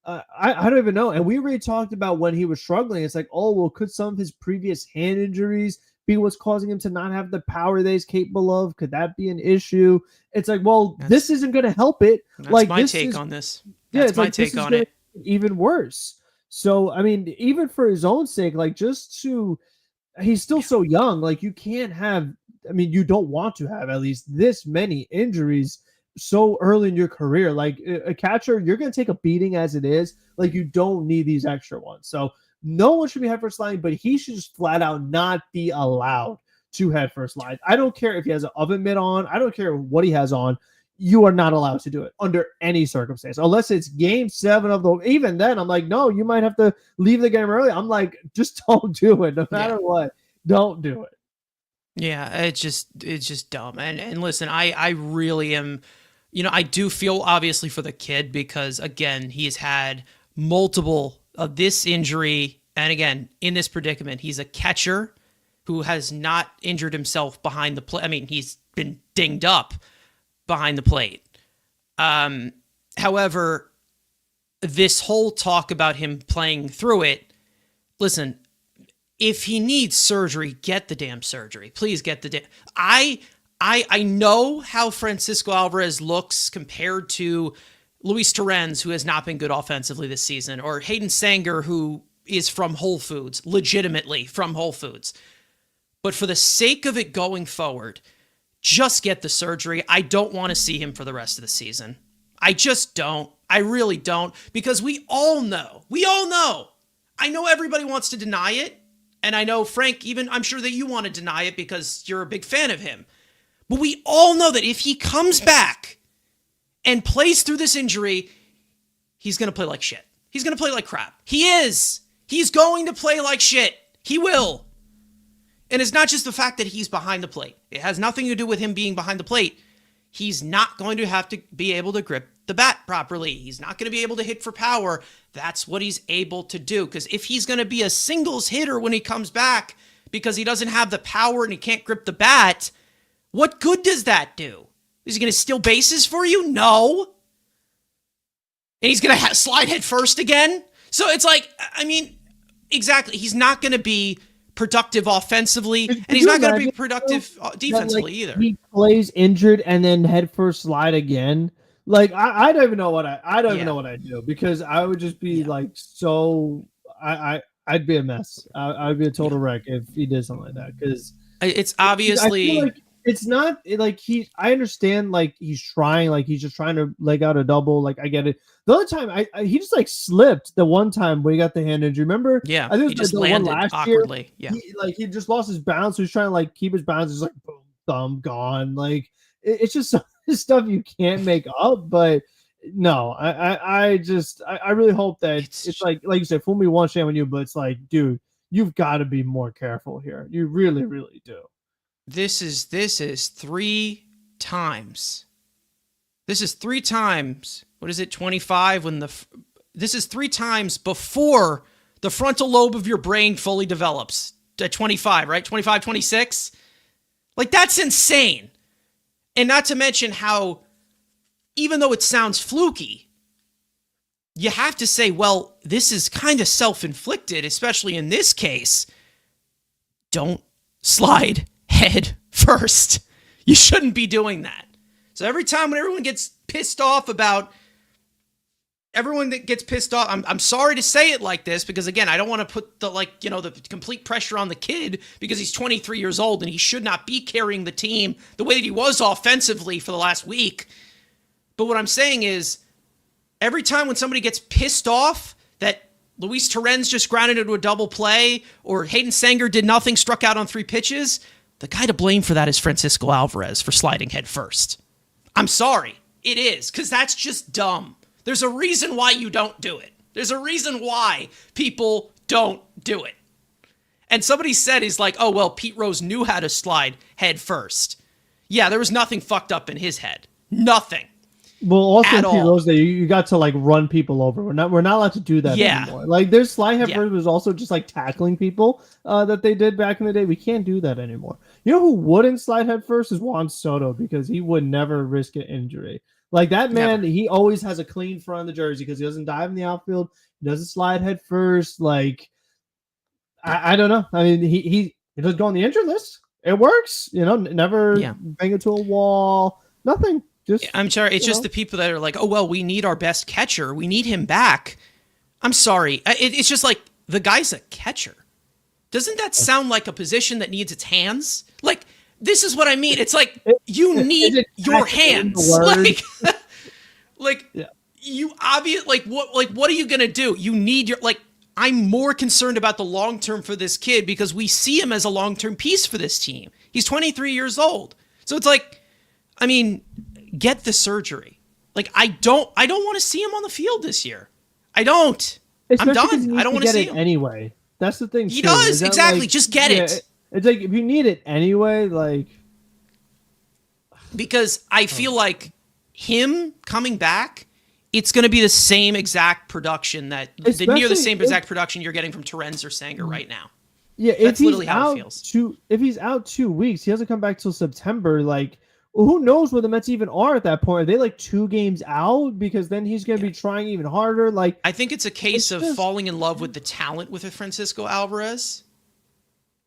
I don't even know. And we already talked about when he was struggling. It's like, oh, well, could some of his previous hand injuries be what's causing him to not have the power that he's capable of? Could that be an issue? It's like, well, this isn't going to help it. That's like, my take on this. That's my take on it. Even worse. So, I mean, even for his own sake, like, just to, he's still so young. Like, you can't have, I mean, you don't want to have at least this many injuries so early in your career. Like, a catcher, you're going to take a beating as it is. Like, you don't need these extra ones. So no one should be head first line, but he should just flat out not be allowed to head first line. I don't care if he has an oven mitt on. I don't care what he has on. You are not allowed to do it under any circumstance, unless it's game 7 of the, even then I'm like, no, you might have to leave the game early. I'm like, just don't do it. No matter what, don't do it. Yeah. It's just dumb. And listen, I really am, you know, I do feel obviously for the kid because, again, he's had multiple of this injury. And again, in this predicament, he's a catcher who has not injured himself behind the plate. I mean, he's been dinged up behind the plate. However, this whole talk about him playing through it, listen, if he needs surgery, get the damn surgery. Please get the damn. I know how Francisco Alvarez looks compared to Luis Torrens, who has not been good offensively this season, or Hayden Sanger, who is from Whole Foods, legitimately from Whole Foods. But for the sake of it going forward, just get the surgery. I don't want to see him for the rest of the season. I just don't. I really don't. Because we all know. I know everybody wants to deny it. And I know, Frank, even I'm sure that you want to deny it because you're a big fan of him. But we all know that if he comes back and plays through this injury, he's going to play like shit. He's going to play like crap. He is. He's going to play like shit. He will. And it's not just the fact that he's behind the plate. It has nothing to do with him being behind the plate. He's not going to have to be able to grip the bat properly. He's not going to be able to hit for power. That's what he's able to do. Because if he's going to be a singles hitter when he comes back because he doesn't have the power and he can't grip the bat, what good does that do? Is he going to steal bases for you? No. And he's going to slide head first again? So it's like, I mean, exactly. He's not going to be productive offensively, and he's not going to be productive defensively either. He plays injured and then head first slide again. Like, I don't even know what I don't even know what I'd do, because I would just be like, so I'd be a mess. I'd be a total wreck if he did something like that, because it's obviously it's not like I understand, like, he's trying, like, he's just trying to leg out a double. Like, I get it. The other time, he just like slipped the one time when he got the hand injury. Remember? Yeah, I think it was he just landed awkwardly. Yeah, he just lost his balance. So he's trying to like keep his balance. He's like, boom, thumb gone. Like, it's just some stuff you can't make up. But no, I really hope that it's like you said, fool me once, shame on you. But it's like, dude, you've got to be more careful here. You really, really do. This is 3 times. This is 3 times. What is it? 25 when this is 3 times before the frontal lobe of your brain fully develops. At 25, right? 25, 26. Like, that's insane. And not to mention how even though it sounds fluky, you have to say, well, this is kind of self-inflicted, especially in this case. Don't slide head first. You shouldn't be doing that. So every time when everyone gets pissed off about everyone that gets pissed off, I'm sorry to say it like this because, again, I don't want to put the complete pressure on the kid because he's 23 years old and he should not be carrying the team the way that he was offensively for the last week. But what I'm saying is every time when somebody gets pissed off that Luis Torrens just grounded into a double play or Hayden Senga did nothing, struck out on 3 pitches, the guy to blame for that is Francisco Alvarez for sliding head first. I'm sorry. It is, because that's just dumb. There's a reason why you don't do it. There's a reason why people don't do it. And somebody said, he's like, oh, well, Pete Rose knew how to slide head first. Yeah, there was nothing fucked up in his head. Nothing. Well, also at in Pete all. Rose, you got to run people over. We're not allowed to do that anymore. Their slide head first was also just tackling people that they did back in the day. We can't do that anymore. You know who wouldn't slide head first is Juan Soto because he would never risk an injury. That man, never. He always has a clean front of the jersey because he doesn't dive in the outfield. He doesn't slide head first. I don't know. I mean, he doesn't go on the injured list. It works. Never bang into a wall. Nothing. I'm sorry. It's just the people that are like, oh, well, we need our best catcher. We need him back. I'm sorry. It's just the guy's a catcher. Doesn't that sound like a position that needs its hands? This is what I mean. It's you need your hands. You obvious. What are you going to do? You need your, I'm more concerned about the long-term for this kid because we see him as a long-term piece for this team. He's 23 years old. So it's get the surgery. I don't want to see him on the field this year. I don't. I'm done. I don't want to see him anyway. That's the thing. He does exactly. Just get it. It's if you need it anyway, because I feel like him coming back, it's going to be the same exact production near the same exact production you're getting from Torrens or Senga right now. Yeah, that's literally how it feels. If he's out 2 weeks, he doesn't come back till September. Who knows where the Mets even are at that point? Are they 2 games out? Because then he's going to be trying even harder. I think it's a case of falling in love with the talent with Francisco Alvarez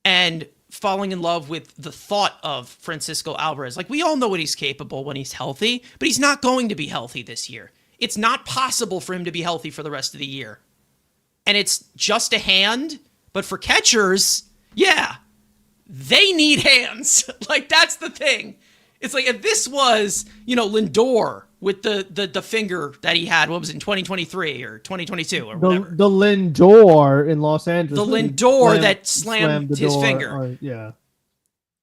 and falling in love with the thought of Francisco Alvarez. We all know what he's capable when he's healthy, but he's not going to be healthy this year. It's not possible for him to be healthy for the rest of the year. And it's just a hand, but for catchers, they need hands. That's the thing. It's if this was, Lindor with the finger that he had, what was it, in 2023 or 2022 or whatever. The Lindor in Los Angeles. The Lindor that slammed his finger. Yeah.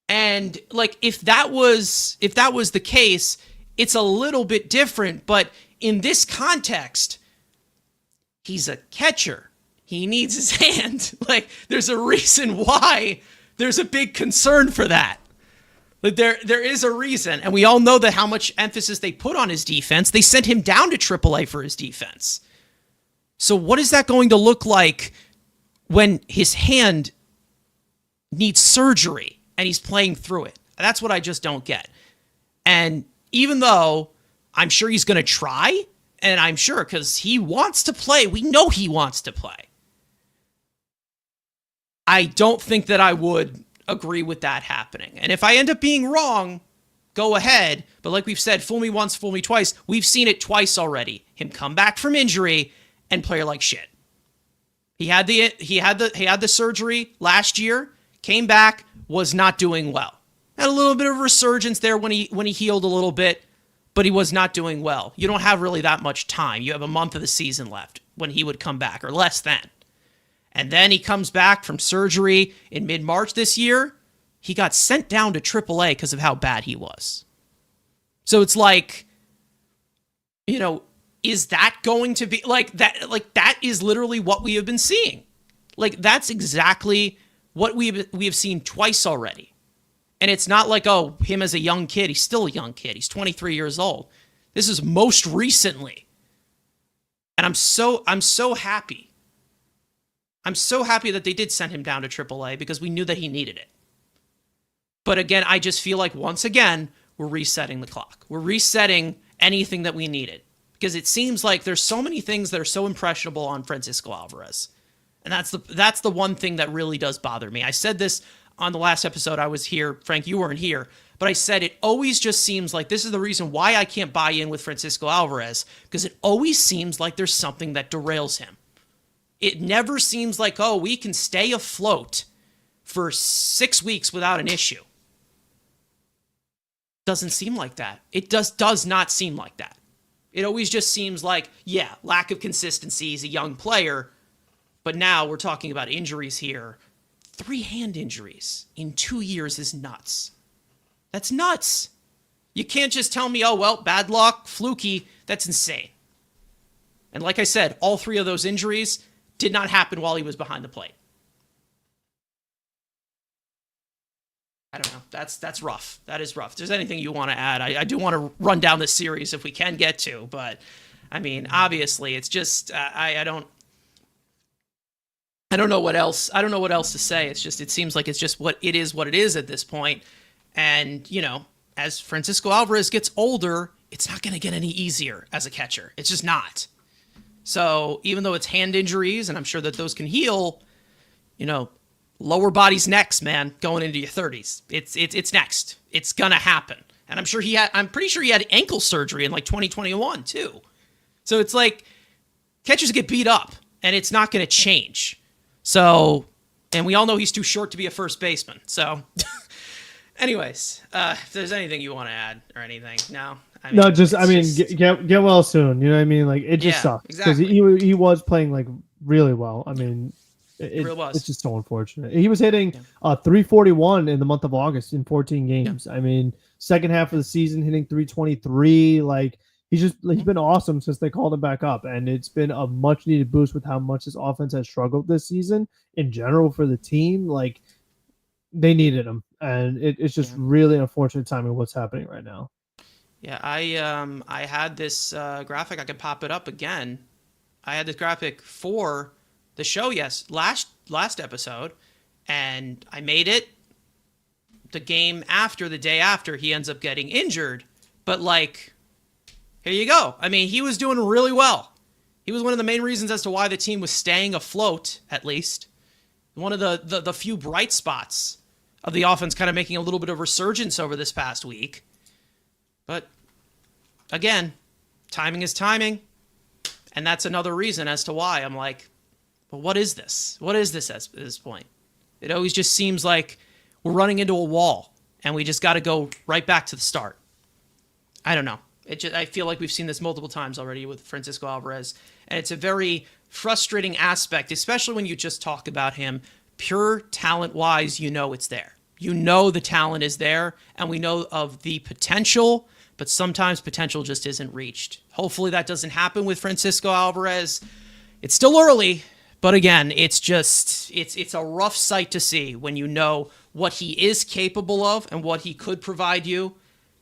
And if that was the case, it's a little bit different. But in this context, he's a catcher. He needs his hand. There's a reason why there's a big concern for that. There is a reason, and we all know that how much emphasis they put on his defense. They sent him down to AAA for his defense. So what is that going to look like when his hand needs surgery and he's playing through it? That's what I just don't get. And even though I'm sure he's going to try, and I'm sure because he wants to play, we know he wants to play. I don't think that I would agree with that happening. And if I end up being wrong, go ahead. But like we've said, fool me once, fool me twice. We've seen it twice already. Him come back from injury and play like shit. He had the surgery last year, came back, was not doing well. Had a little bit of resurgence there when he healed a little bit, but he was not doing well. You don't have really that much time. You have a month of the season left when he would come back, or less than. And then he comes back from surgery in mid-March this year. He got sent down to AAA because of how bad he was. So it's is that going to be that? That is literally what we have been seeing. That's exactly what we have seen twice already. And it's not him as a young kid. He's still a young kid. He's 23 years old. This is most recently. And I'm so happy. I'm so happy that they did send him down to AAA because we knew that he needed it. But again, I just feel once again, we're resetting the clock. We're resetting anything that we needed. Because it seems like there's so many things that are so impressionable on Francisco Alvarez. And that's the one thing that really does bother me. I said this on the last episode I was here. Frank, you weren't here. But I said it always just seems like this is the reason why I can't buy in with Francisco Alvarez, because it always seems like there's something that derails him. It never seems like, oh, we can stay afloat for 6 weeks without an issue. Doesn't seem like that. It does not seem like that. It always just seems like, yeah, lack of consistency. He's a young player. But now we're talking about injuries here. 3 hand injuries in 2 years is nuts. That's nuts. You can't just tell me, oh, well, bad luck, fluky. That's insane. And like I said, all 3 of those injuries did not happen while he was behind the plate. I don't know. That's rough. That is rough. If there's anything you want to add, I do want to run down this series if we can get to. But, I mean, obviously, it's just, I don't know what else. I don't know what else to say. It's just, it seems like it's just what it is at this point. And, you know, as Francisco Alvarez gets older, it's not going to get any easier as a catcher. It's just not. So even though it's hand injuries, and I'm sure that those can heal, you know, lower body's next, man, going into your 30s. It's next. It's going to happen. And I'm pretty sure he had ankle surgery in like 2021 too. So it's like catchers get beat up and it's not going to change. So, and we all know he's too short to be a first baseman. So anyways, if there's anything you want to add or anything, no. Get well soon. You know what I mean? Like it just sucks because exactly. he was playing like really well. I mean, it's just so unfortunate. He was hitting 341 in the month of August in 14 games. I mean, second half of the season hitting 323. Like he's been awesome since they called him back up, and it's been a much needed boost with how much his offense has struggled this season in general for the team. Like they needed him, and it's just really unfortunate timing what's happening right now. Yeah, I had this graphic. I could pop it up again. I had this graphic for the show, last episode, and I made it the day after he ends up getting injured. But like, here you go. I mean, he was doing really well. He was one of the main reasons as to why the team was staying afloat, at least. One of the few bright spots of the offense kind of making a little bit of resurgence over this past week. But again, timing is timing. And that's another reason as to why I'm like, well, what is this? What is this at this point? It always just seems like we're running into a wall and we just got to go right back to the start. I don't know. I feel like we've seen this multiple times already with Francisco Alvarez. And it's a very frustrating aspect, especially when you just talk about him. Pure talent-wise, you know it's there. You know the talent is there, and we know of the potential, but sometimes potential just isn't reached. Hopefully that doesn't happen with Francisco Alvarez. It's still early, but again, it's a rough sight to see when you know what he is capable of and what he could provide you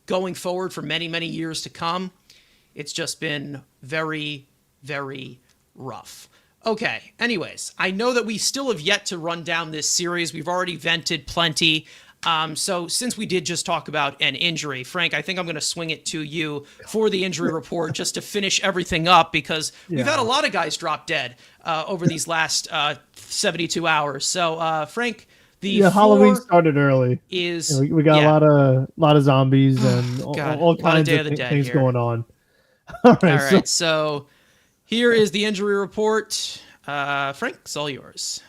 going forward for many, many years to come. It's just been very, very rough. Okay, anyways, I know that we still have yet to run down this series. We've already vented plenty. So since we did just talk about an injury, Frank, I think I'm going to swing it to you for the injury report just to finish everything up because we've had a lot of guys drop dead over these last 72 hours. So, Frank, Halloween started early. We got a lot of zombies and all kinds of things going on. All right, so here is the injury report. Frank, it's all yours.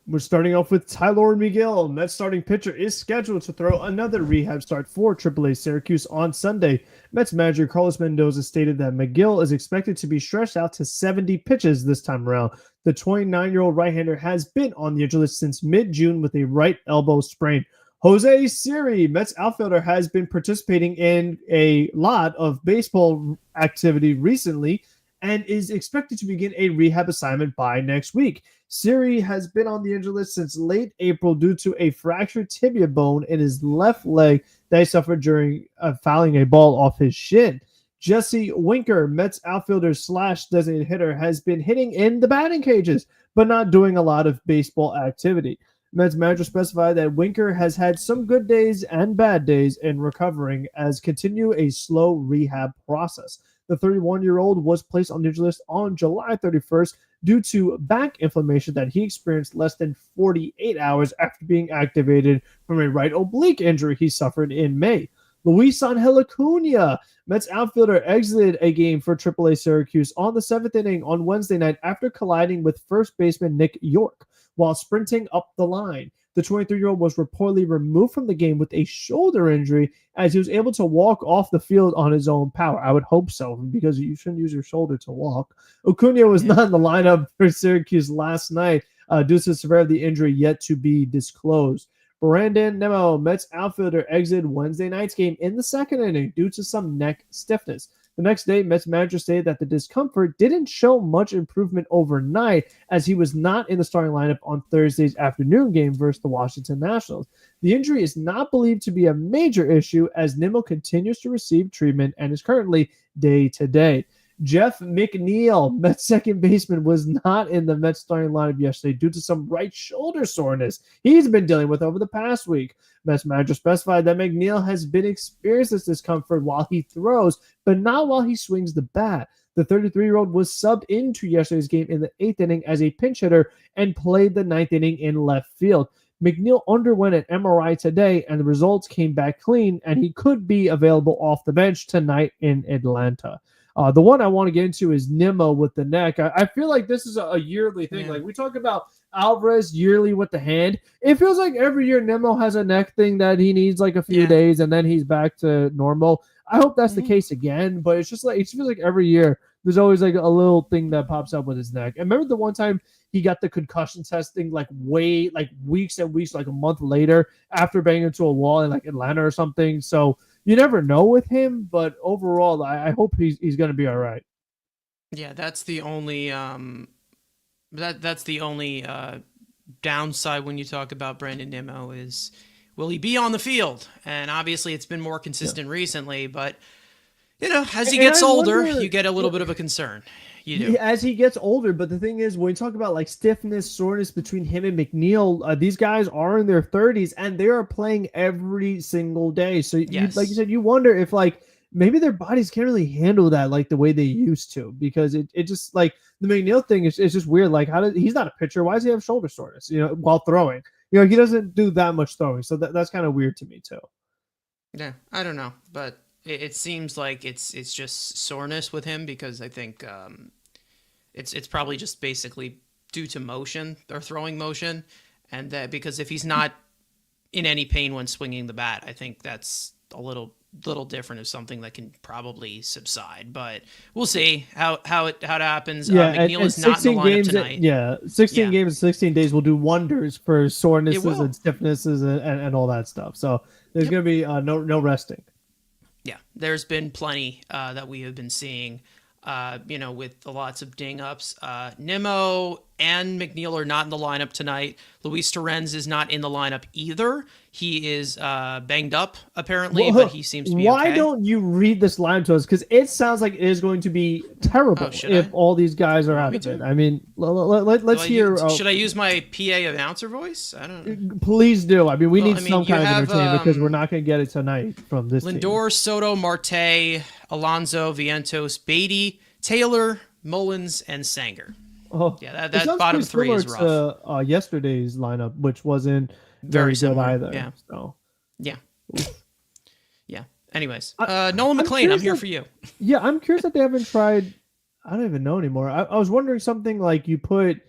We're starting off with Tyler Miguel. Mets starting pitcher is scheduled to throw another rehab start for AAA Syracuse on Sunday. Mets manager Carlos Mendoza stated that Miguel is expected to be stretched out to 70 pitches this time around. The 29-year-old right-hander has been on the injury list since mid-June with a right elbow sprain. Jose Siri, Mets outfielder, has been participating in a lot of baseball activity recently and is expected to begin a rehab assignment by next week. Siri has been on the injury list since late April due to a fractured tibia bone in his left leg that he suffered during fouling a ball off his shin. Jesse Winker, Mets outfielder / designated hitter, has been hitting in the batting cages, but not doing a lot of baseball activity. Mets manager specified that Winker has had some good days and bad days in recovering as continue a slow rehab process. The 31-year-old was placed on the injury list on July 31st due to back inflammation that he experienced less than 48 hours after being activated from a right oblique injury he suffered in May. Luis Angel Acuna, Mets outfielder, exited a game for AAA Syracuse on the seventh inning on Wednesday night after colliding with first baseman Nick York while sprinting up the line. The 23-year-old was reportedly removed from the game with a shoulder injury as he was able to walk off the field on his own power. I would hope so, because you shouldn't use your shoulder to walk. Acuna was not in the lineup for Syracuse last night due to the severity of the injury yet to be disclosed. Brandon Nimmo, Mets outfielder, exited Wednesday night's game in the second inning due to some neck stiffness. The next day, Mets manager stated that the discomfort didn't show much improvement overnight as he was not in the starting lineup on Thursday's afternoon game versus the Washington Nationals. The injury is not believed to be a major issue as Nimmo continues to receive treatment and is currently day-to-day. Jeff McNeil, Mets second baseman, was not in the Mets starting lineup yesterday due to some right shoulder soreness he's been dealing with over the past week. Mets manager specified that McNeil has been experiencing this discomfort while he throws, but not while he swings the bat. The 33-year-old was subbed into yesterday's game in the eighth inning as a pinch hitter and played the ninth inning in left field. McNeil underwent an MRI today, and the results came back clean, and he could be available off the bench tonight in Atlanta. The one I want to get into is Nimmo with the neck. I feel like this is a yearly thing. Yeah. Like we talk about Alvarez yearly with the hand. It feels like every year Nimmo has a neck thing that he needs like a few days and then he's back to normal. I hope that's the case again, but it's just like it feels like every year there's always like a little thing that pops up with his neck. And remember the one time he got the concussion testing like weeks and weeks, like a month later after banging into a wall in like Atlanta or something. So you never know with him, but overall, I hope he's going to be all right. Yeah, that's the only that's the only downside when you talk about Brandon Nimmo is will he be on the field? And obviously, it's been more consistent recently, but you know, as he gets older, you get a little bit of a concern. You do. As he gets older, but the thing is, when you talk about like stiffness, soreness between him and McNeil, these guys are in their 30s and they are playing every single day. So, like you said, you wonder if like maybe their bodies can't really handle that like the way they used to, because it just like the McNeil thing is just weird. Like he's not a pitcher. Why does he have shoulder soreness? You know, while throwing, you know, he doesn't do that much throwing. So that's kind of weird to me too. Yeah, I don't know, but it seems like it's just soreness with him because I think it's probably just basically due to motion or throwing motion, and that because if he's not in any pain when swinging the bat, I think that's a little different of something that can probably subside. But we'll see how it happens. Yeah, McNeil is not in the lineup tonight. 16 games in 16 days will do wonders for sorenesses and stiffnesses and all that stuff. So there's going to be no resting. Yeah, there's been plenty that we have been seeing, with lots of ding-ups. Nimmo and McNeil are not in the lineup tonight. Luis Torrens is not in the lineup either. He is banged up, apparently, but he seems to be Why don't you read this line to us? Because it sounds like it is going to be terrible if all these guys are out of it. I mean, let's hear. Should I use my PA announcer voice? I don't know. Please do. I mean, we need some kind of entertainment because we're not going to get it tonight from this Lindor, team. Soto, Marte, Alonso, Vientos, Beatty, Taylor, Mullins, and Senga. Oh, yeah, that bottom three is rough. To, yesterday's lineup, which wasn't very good either. Yeah. So. Yeah. Yeah. Anyways, Nolan McLean, I'm here for you. Yeah, I'm curious that they haven't tried. I don't even know anymore. I was wondering something like you put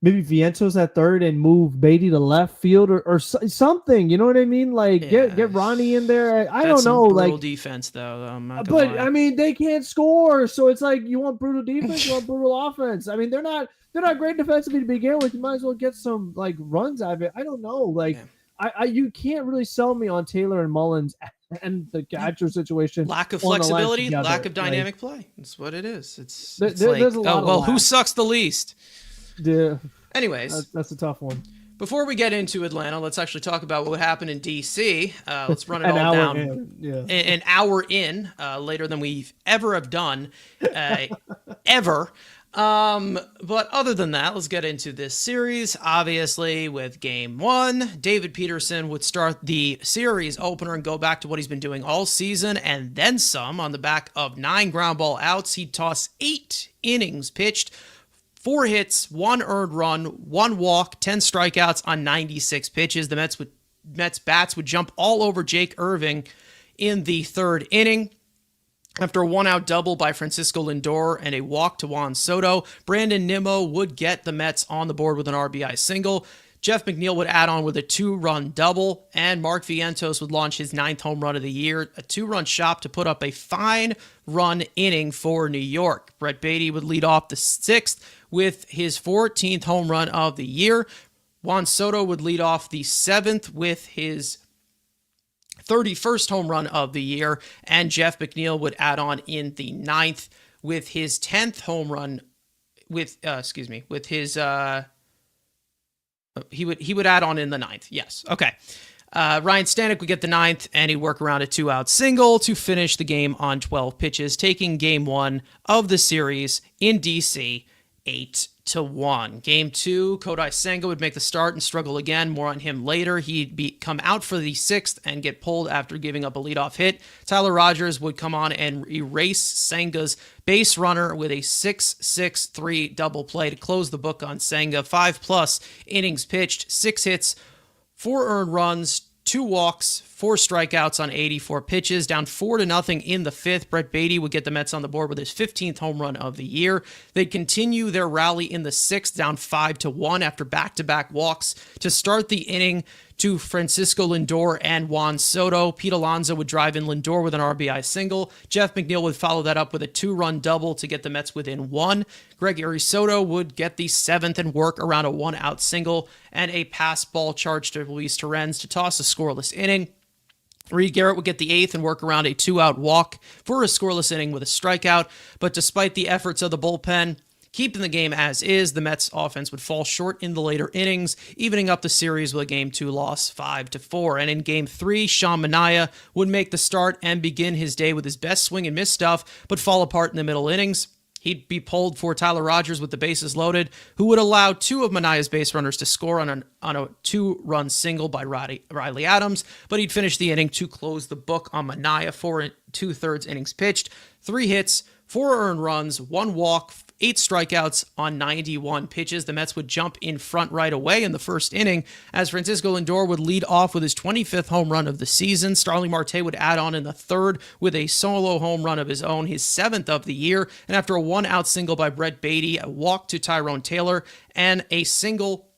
maybe Vientos at third and move Beatty to left field or something. You know what I mean? Like get Ronnie in there. I don't know. Like defense though. But lie. I mean, they can't score, so it's like you want brutal defense, you want brutal offense. I mean, they're not great defensively to begin with. You might as well get some like runs out of it. I don't know. Like you can't really sell me on Taylor and Mullins and the catcher situation. Lack of flexibility, lack of dynamic play. That's what it is. There's a lot who sucks the least? Yeah. Anyways, that's a tough one. Before we get into Atlanta, let's actually talk about what happened in D.C. Let's run it all down. An hour in, later than we've ever have done, ever. But other than that, let's get into this series. Obviously, with game one, David Peterson would start the series opener and go back to what he's been doing all season and then some. On the back of 9 ground ball outs, he'd toss 8 innings pitched, 4 hits, 1 earned run, 1 walk, 10 strikeouts on 96 pitches. The Mets bats would jump all over Jake Irving in the 3rd inning. After a 1-out double by Francisco Lindor and a walk to Juan Soto, Brandon Nimmo would get the Mets on the board with an RBI single. Jeff McNeil would add on with a 2-run double, and Mark Vientos would launch his 9th home run of the year, a 2-run shot to put up a fine run inning for New York. Brett Baty would lead off the 6th with his 14th home run of the year. Juan Soto would lead off the 7th with his 31st home run of the year, and Jeff McNeil would add on in the 9th with his 10th home run. He would add on in the 9th. Yes, okay. Ryan Stanek would get the 9th, and he'd work around a 2-out single to finish the game on 12 pitches, taking Game 1 of the series in DC 8-1. Game 2, Kodai Senga would make the start and struggle again. More on him later. He'd come out for the 6th and get pulled after giving up a leadoff hit. Tyler Rogers would come on and erase Senga's base runner with a 6-6-3 double play to close the book on Senga. 5+ innings pitched, 6 hits, 4 earned runs, 2 walks, 4 strikeouts on 84 pitches, down 4-0 in the 5th. Brett Baty would get the Mets on the board with his 15th home run of the year. They'd continue their rally in the 6th, down 5-1 after back-to-back walks to start the inning to Francisco Lindor and Juan Soto. Pete Alonso would drive in Lindor with an RBI single. Jeff McNeil would follow that up with a 2-run double to get the Mets within 1. Gregory Soto would get the 7th and work around a 1-out single and a pass ball charge to Luis Torrens to toss a scoreless inning. Reed Garrett would get the 8th and work around a 2-out walk for a scoreless inning with a strikeout. But despite the efforts of the bullpen, keeping the game as is, the Mets offense would fall short in the later innings, evening up the series with a Game 2 loss 5-4. And in Game 3, Sean Manaea would make the start and begin his day with his best swing and miss stuff, but fall apart in the middle innings. He'd be pulled for Tyler Rogers with the bases loaded, who would allow 2 of Manaea's base runners to score on a 2-run single by Riley Adams, but he'd finish the inning to close the book on Manaea. 4 2/3 innings pitched, 3 hits, 4 earned runs, 1 walk, 8 strikeouts on 91 pitches. The Mets would jump in front right away in the first inning as Francisco Lindor would lead off with his 25th home run of the season. Starling Marte would add on in the 3rd with a solo home run of his own, his 7th of the year. And after a 1-out single by Brett Baty, a walk to Tyrone Taylor, and a single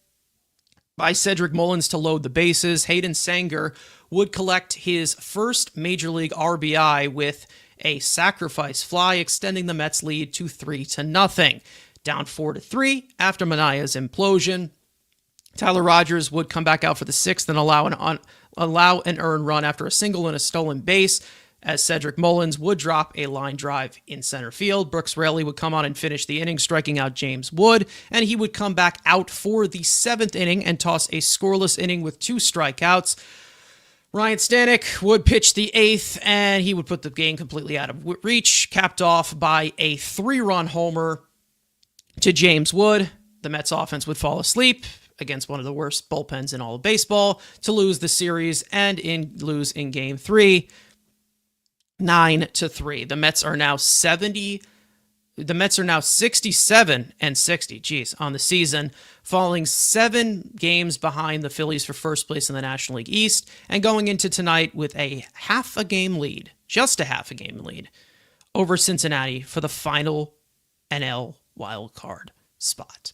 by Cedric Mullins to load the bases, Hayden Sanger would collect his first Major League RBI with a sacrifice fly, extending the Mets' lead to 3-0. Down 4-3 after Manaea's implosion, Tyler Rogers would come back out for the 6th and allow an earned run after a single and a stolen base, as Cedric Mullins would drop a line drive in center field. Brooks Raley would come on and finish the inning, striking out James Wood, and he would come back out for the 7th inning and toss a scoreless inning with 2 strikeouts. Ryan Stanek would pitch the 8th, and he would put the game completely out of reach, capped off by a 3-run homer to James Wood. The Mets offense would fall asleep against one of the worst bullpens in all of baseball to lose the series and lose in Game 3, 9-3. The Mets are now 67-60 on the season, falling 7 games behind the Phillies for first place in the National League East, and going into tonight with a half a game lead over Cincinnati for the final NL wild card spot.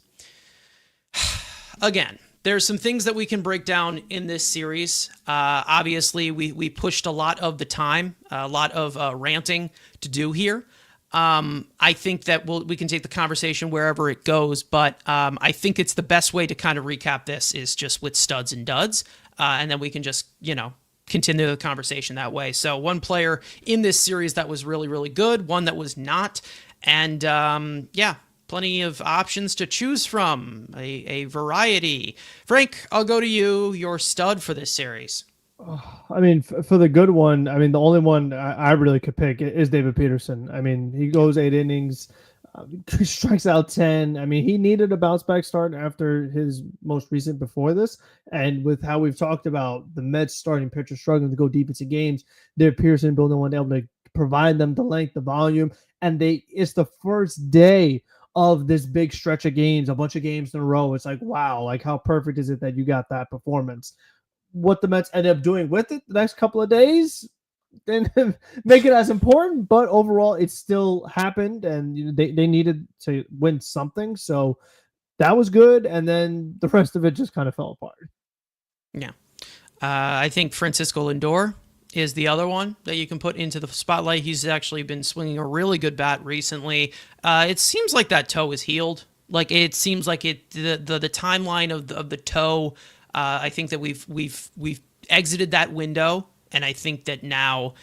Again, there's some things that we can break down in this series. Obviously, we pushed a lot of the time, a lot of ranting to do here. I think that we can take the conversation wherever it goes, but I think it's the best way to kind of recap this is just with studs and duds, and then we can just, continue the conversation that way. So one player in this series that was really, really good, one that was not, and plenty of options to choose from, a variety. Frank, I'll go to you, your stud for this series. I mean, for the good one, I mean, the only one I really could pick is David Peterson. I mean, he goes 8 innings, Strikes out 10. I mean, he needed a bounce back start after his most recent before this. And with how we've talked about the Mets starting pitcher struggling to go deep into games, their Pearson building one able to provide them the length, the volume. And it's the first day of this big stretch of games, a bunch of games in a row. It's like, wow, like how perfect is it that you got that performance? What the Mets ended up doing with it the next couple of days didn't make it as important, but overall it still happened, and they needed to win something, so that was good. And then the rest of it just kind of fell apart. Yeah. I think Francisco Lindor is the other one that you can put into the spotlight. He's actually been swinging a really good bat recently. It seems like that toe is healed. Like it seems like the timeline of the toe. I think that we've exited that window, and I think that now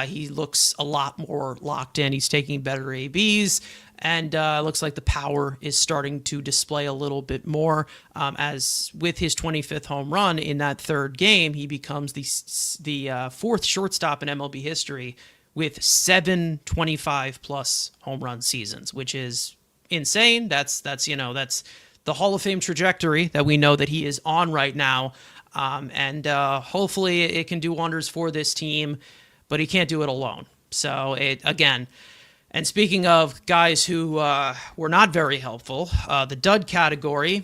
he looks a lot more locked in. He's taking better ABs, and looks like the power is starting to display a little bit more. As with his 25th home run in that third game, he becomes the fourth shortstop in MLB history with 725 plus home run seasons, which is insane. That's the Hall of Fame trajectory that we know that he is on right now. And hopefully it can do wonders for this team, but he can't do it alone. So again, and speaking of guys who were not very helpful, the dud category,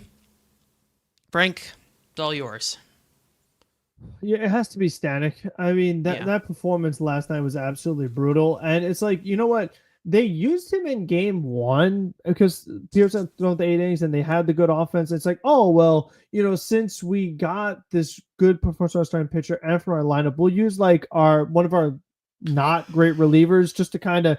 Frank, it's all yours. Yeah, it has to be Stanek. I mean, Yeah. that performance last night was absolutely brutal. And it's like, you know what? They used him in game one because Pearson thrown the 8 innings and they had the good offense. It's like, oh, well, since we got this good performance from our starting pitcher and from our lineup, we'll use like one of our not great relievers just to kind of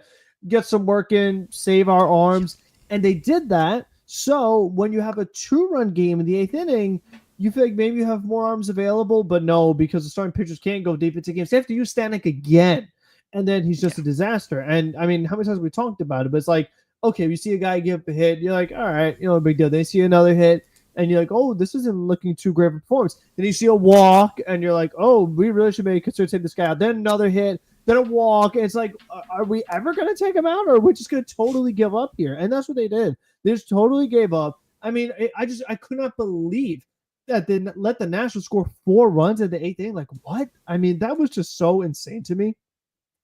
get some work in, save our arms. And they did that. So when you have a 2-run game in the 8th inning, you feel like maybe you have more arms available, but no, because the starting pitchers can't go deep into games. They have to use Stanek again, and then he's just a disaster. And I mean, how many times have we talked about it? But it's like, okay, you see a guy give up a hit, you're like, all right, big deal. Then you see another hit, and you're like, oh, this isn't looking too great of a performance. Then you see a walk, and you're like, oh, we really should maybe consider taking this guy out. Then another hit, then a walk, and it's like, are we ever going to take him out, or are we just going to totally give up here? And that's what they did. They just totally gave up. I mean, I could not believe that they let the Nationals score 4 runs at the 8th inning. Like, what? I mean, that was just so insane to me.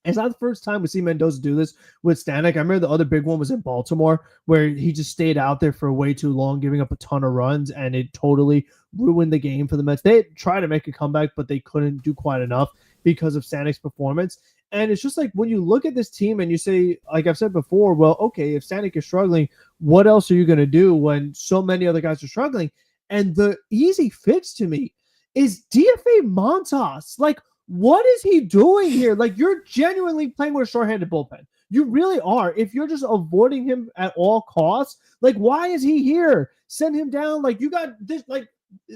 It's not the first time we see Mendoza do this with Stanek. I remember the other big one was in Baltimore, where he just stayed out there for way too long, giving up a ton of runs, and it totally ruined the game for the Mets. They tried to make a comeback, but they couldn't do quite enough because of Stanek's performance. And it's just like when you look at this team and you say, like I've said before, well, okay, if Stanek is struggling, what else are you going to do when so many other guys are struggling? And the easy fix to me is DFA Montas. Like, what is he doing here? Like, you're genuinely playing with a short-handed bullpen. You really are. If you're just avoiding him at all costs, like, why is he here? Send him down. Like, you got this, like,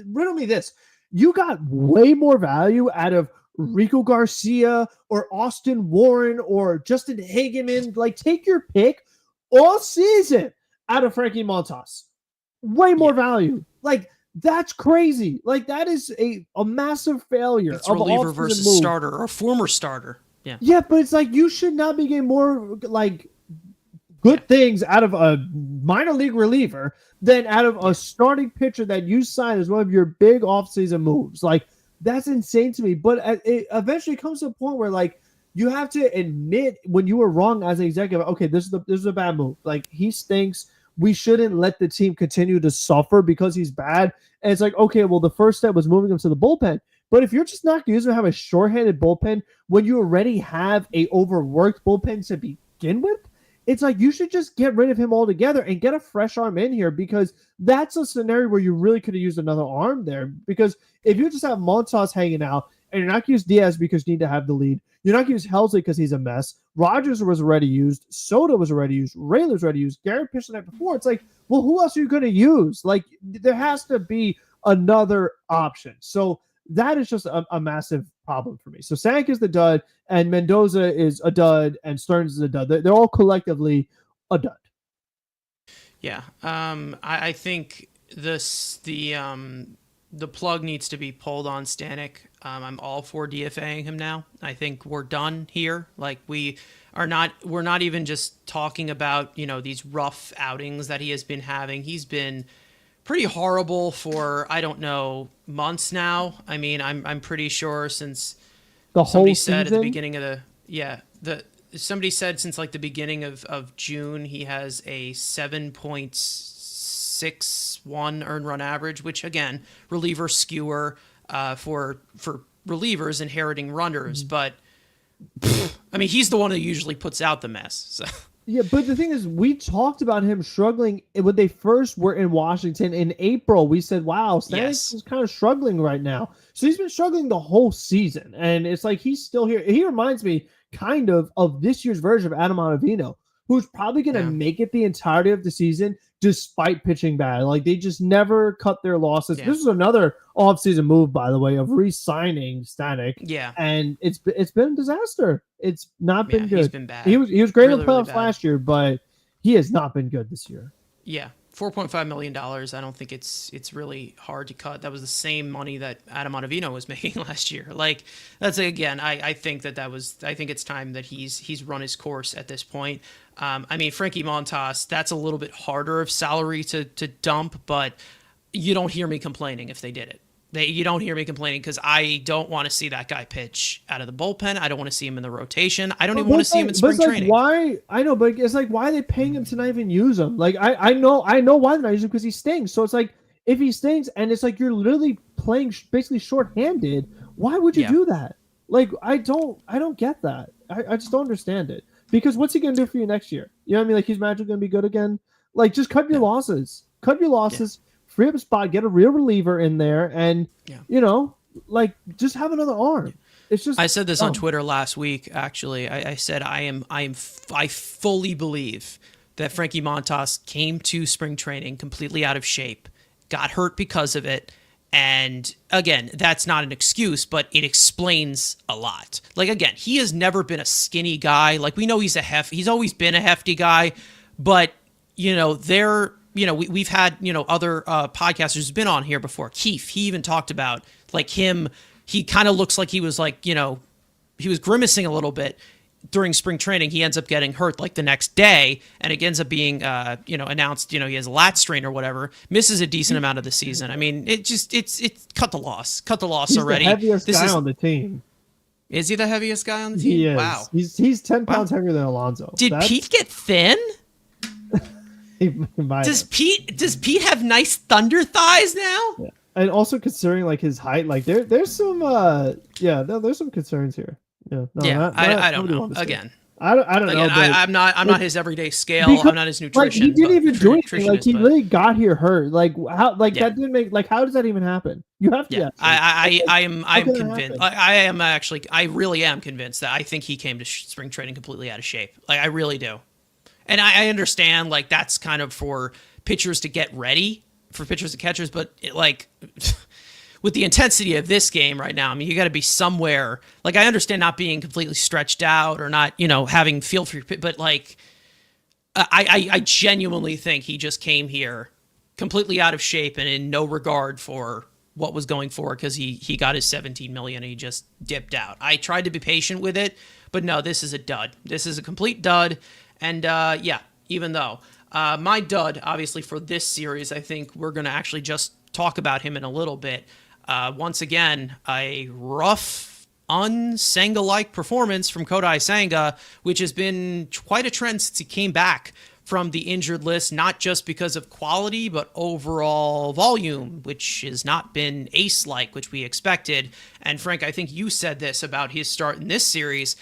riddle me this. You got way more value out of Rico Garcia or Austin Warren or Justin Hageman. Like, take your pick all season out of Frankie Montas. Way more value. Like, that's crazy. Like, that is a massive failure. It's a reliever versus starter or a former starter. Yeah. Yeah, but it's like you should not be getting more like good things out of a minor league reliever than out of a starting pitcher that you signed as one of your big offseason moves. Like, that's insane to me. But it eventually comes to a point where, like, you have to admit when you were wrong as an executive. Okay, this is a bad move. Like, he stinks. We shouldn't let the team continue to suffer because he's bad. And it's like, okay, well, the first step was moving him to the bullpen. But if you're just not going to have a shorthanded bullpen when you already have a overworked bullpen to begin with, it's like you should just get rid of him altogether and get a fresh arm in here, because that's a scenario where you really could have used another arm there. Because if you just have Montas hanging out and you're not going to use Diaz because you need to have the lead, you're not going to use Helsley because he's a mess. Rogers was already used. Soto was already used. Rayler was already used. Garrett pitched the night before. It's like, well, who else are you going to use? Like, there has to be another option. So that is just a massive problem for me. So Sank is the dud, and Mendoza is a dud, and Stearns is a dud. They're all collectively a dud. Yeah. I think the plug needs to be pulled on Stanek. I'm all for DFAing him now. I think we're done here. Like, are not, we're not even just talking about, these rough outings that he has been having. He's been pretty horrible for, I don't know, months now. I mean, I'm pretty sure since The somebody whole said at the season. beginning of somebody said since like the beginning of June, he has a 7.61 earned run average, which again, reliever skewer for relievers inheriting runners. But I mean, he's the one who usually puts out the mess. So Yeah, but the thing is, we talked about him struggling when they first were in Washington in April. We said, "Wow, Stanek yes, is kind of struggling right now." So he's been struggling the whole season, and it's like he's still here. He reminds me kind of this year's version of Adam Ottavino, who's probably going to yeah, make it the entirety of the season despite pitching bad. Like they just never cut their losses. yeah, This is another offseason move, by the way, of re-signing Stanek, yeah, and it's been a disaster. It's not yeah. been He's good. been bad, He was great in really, the really playoffs bad. last year, but he has not been good this year. Yeah, $4.5 million. I don't think it's really hard to cut. That was the same money that Adam Ottavino was making last year. Like that's again, I think that was. I think it's time that he's run his course at this point. I mean, Frankie Montas, that's a little bit harder of salary to dump, but you don't hear me complaining if they did it. You don't hear me complaining because I don't want to see that guy pitch out of the bullpen. I don't want to see him in the rotation. I don't even want to see him in But spring it's like training. why I know, but it's like why are they paying him to not even use him? Like I know why they're not using him because he stinks. So it's like if he stinks and it's like you're literally playing basically shorthanded, why would you Yeah, do that? Like I don't get that. I just don't understand it. Because what's he gonna do for you next year? You know what I mean? Like he's magically gonna be good again. Like just cut your yeah, losses. Cut your yeah, losses, free up a spot, get a real reliever in there, and yeah. you know, like just have another arm. It's just I said this on dumb. Twitter last week. Actually, I said I fully believe that Frankie Montas came to spring training completely out of shape, got hurt because of it, and again, that's not an excuse, but it explains a lot. Like again, he has never been a skinny guy. Like we know he's always been a hefty guy, but we've had other podcasters who's been on here before. Keith, he even talked about like him. He kind of looks like he was like he was grimacing a little bit during spring training. He ends up getting hurt like the next day, and it ends up being announced he has a lat strain or whatever. Misses a decent amount of the season. I mean, it's cut the loss He's the already. heaviest This guy on the team. is he the heaviest guy on the He team? is. Wow. He's 10 Wow. pounds heavier than Alonso. Did Pete get thin? He might Does have. Pete have nice thunder thighs now? Yeah. And also considering like his height, like there's some there's some concerns here. Yeah, no, Yeah, I don't nobody know. wants to see it. Again, I don't know, again, but I'm not like, his everyday scale. because I'm not his like he nutrition, didn't but even do anything. Like nutritionist. he But literally got here hurt. Like how like yeah, that didn't make like how does that even happen? You have to yeah. ask him. I How am can that convinced. happen? I really am convinced that I think he came to spring training completely out of shape. Like I really do. And I understand like that's kind of for pitchers to get ready for pitchers and catchers, but like with the intensity of this game right now, I mean, you got to be somewhere. Like I understand not being completely stretched out or not, having feel for your pit, but like I genuinely think he just came here completely out of shape and in no regard for what was going forward because he got his 17 million and he just dipped out. I tried to be patient with it, but no, this is a dud. This is a complete dud. And even though my dud, obviously for this series, I think we're going to actually just talk about him in a little bit. Once again, a rough, un-Senga-like performance from Kodai Senga, which has been quite a trend since he came back from the injured list, not just because of quality, but overall volume, which has not been ace-like, which we expected. And Frank, I think you said this about his start in this series.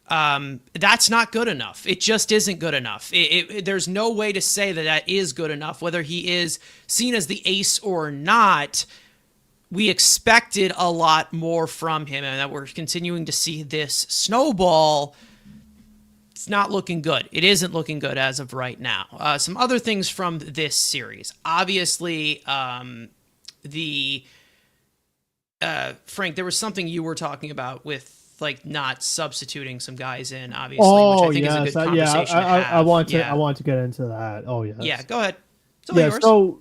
That's not good enough. It just isn't good enough. There's no way to say that that is good enough, whether he is seen as the ace or not. We expected a lot more from him, and that we're continuing to see this snowball. It's not looking good. It isn't looking good as of right now. Some other things from this series. Obviously, Frank, there was something you were talking about with like not substituting some guys in, obviously, which I think is a good conversation to have. I want to Yeah. I want to get into that. Oh yes. Yeah, go ahead. It's all Yeah, yours. so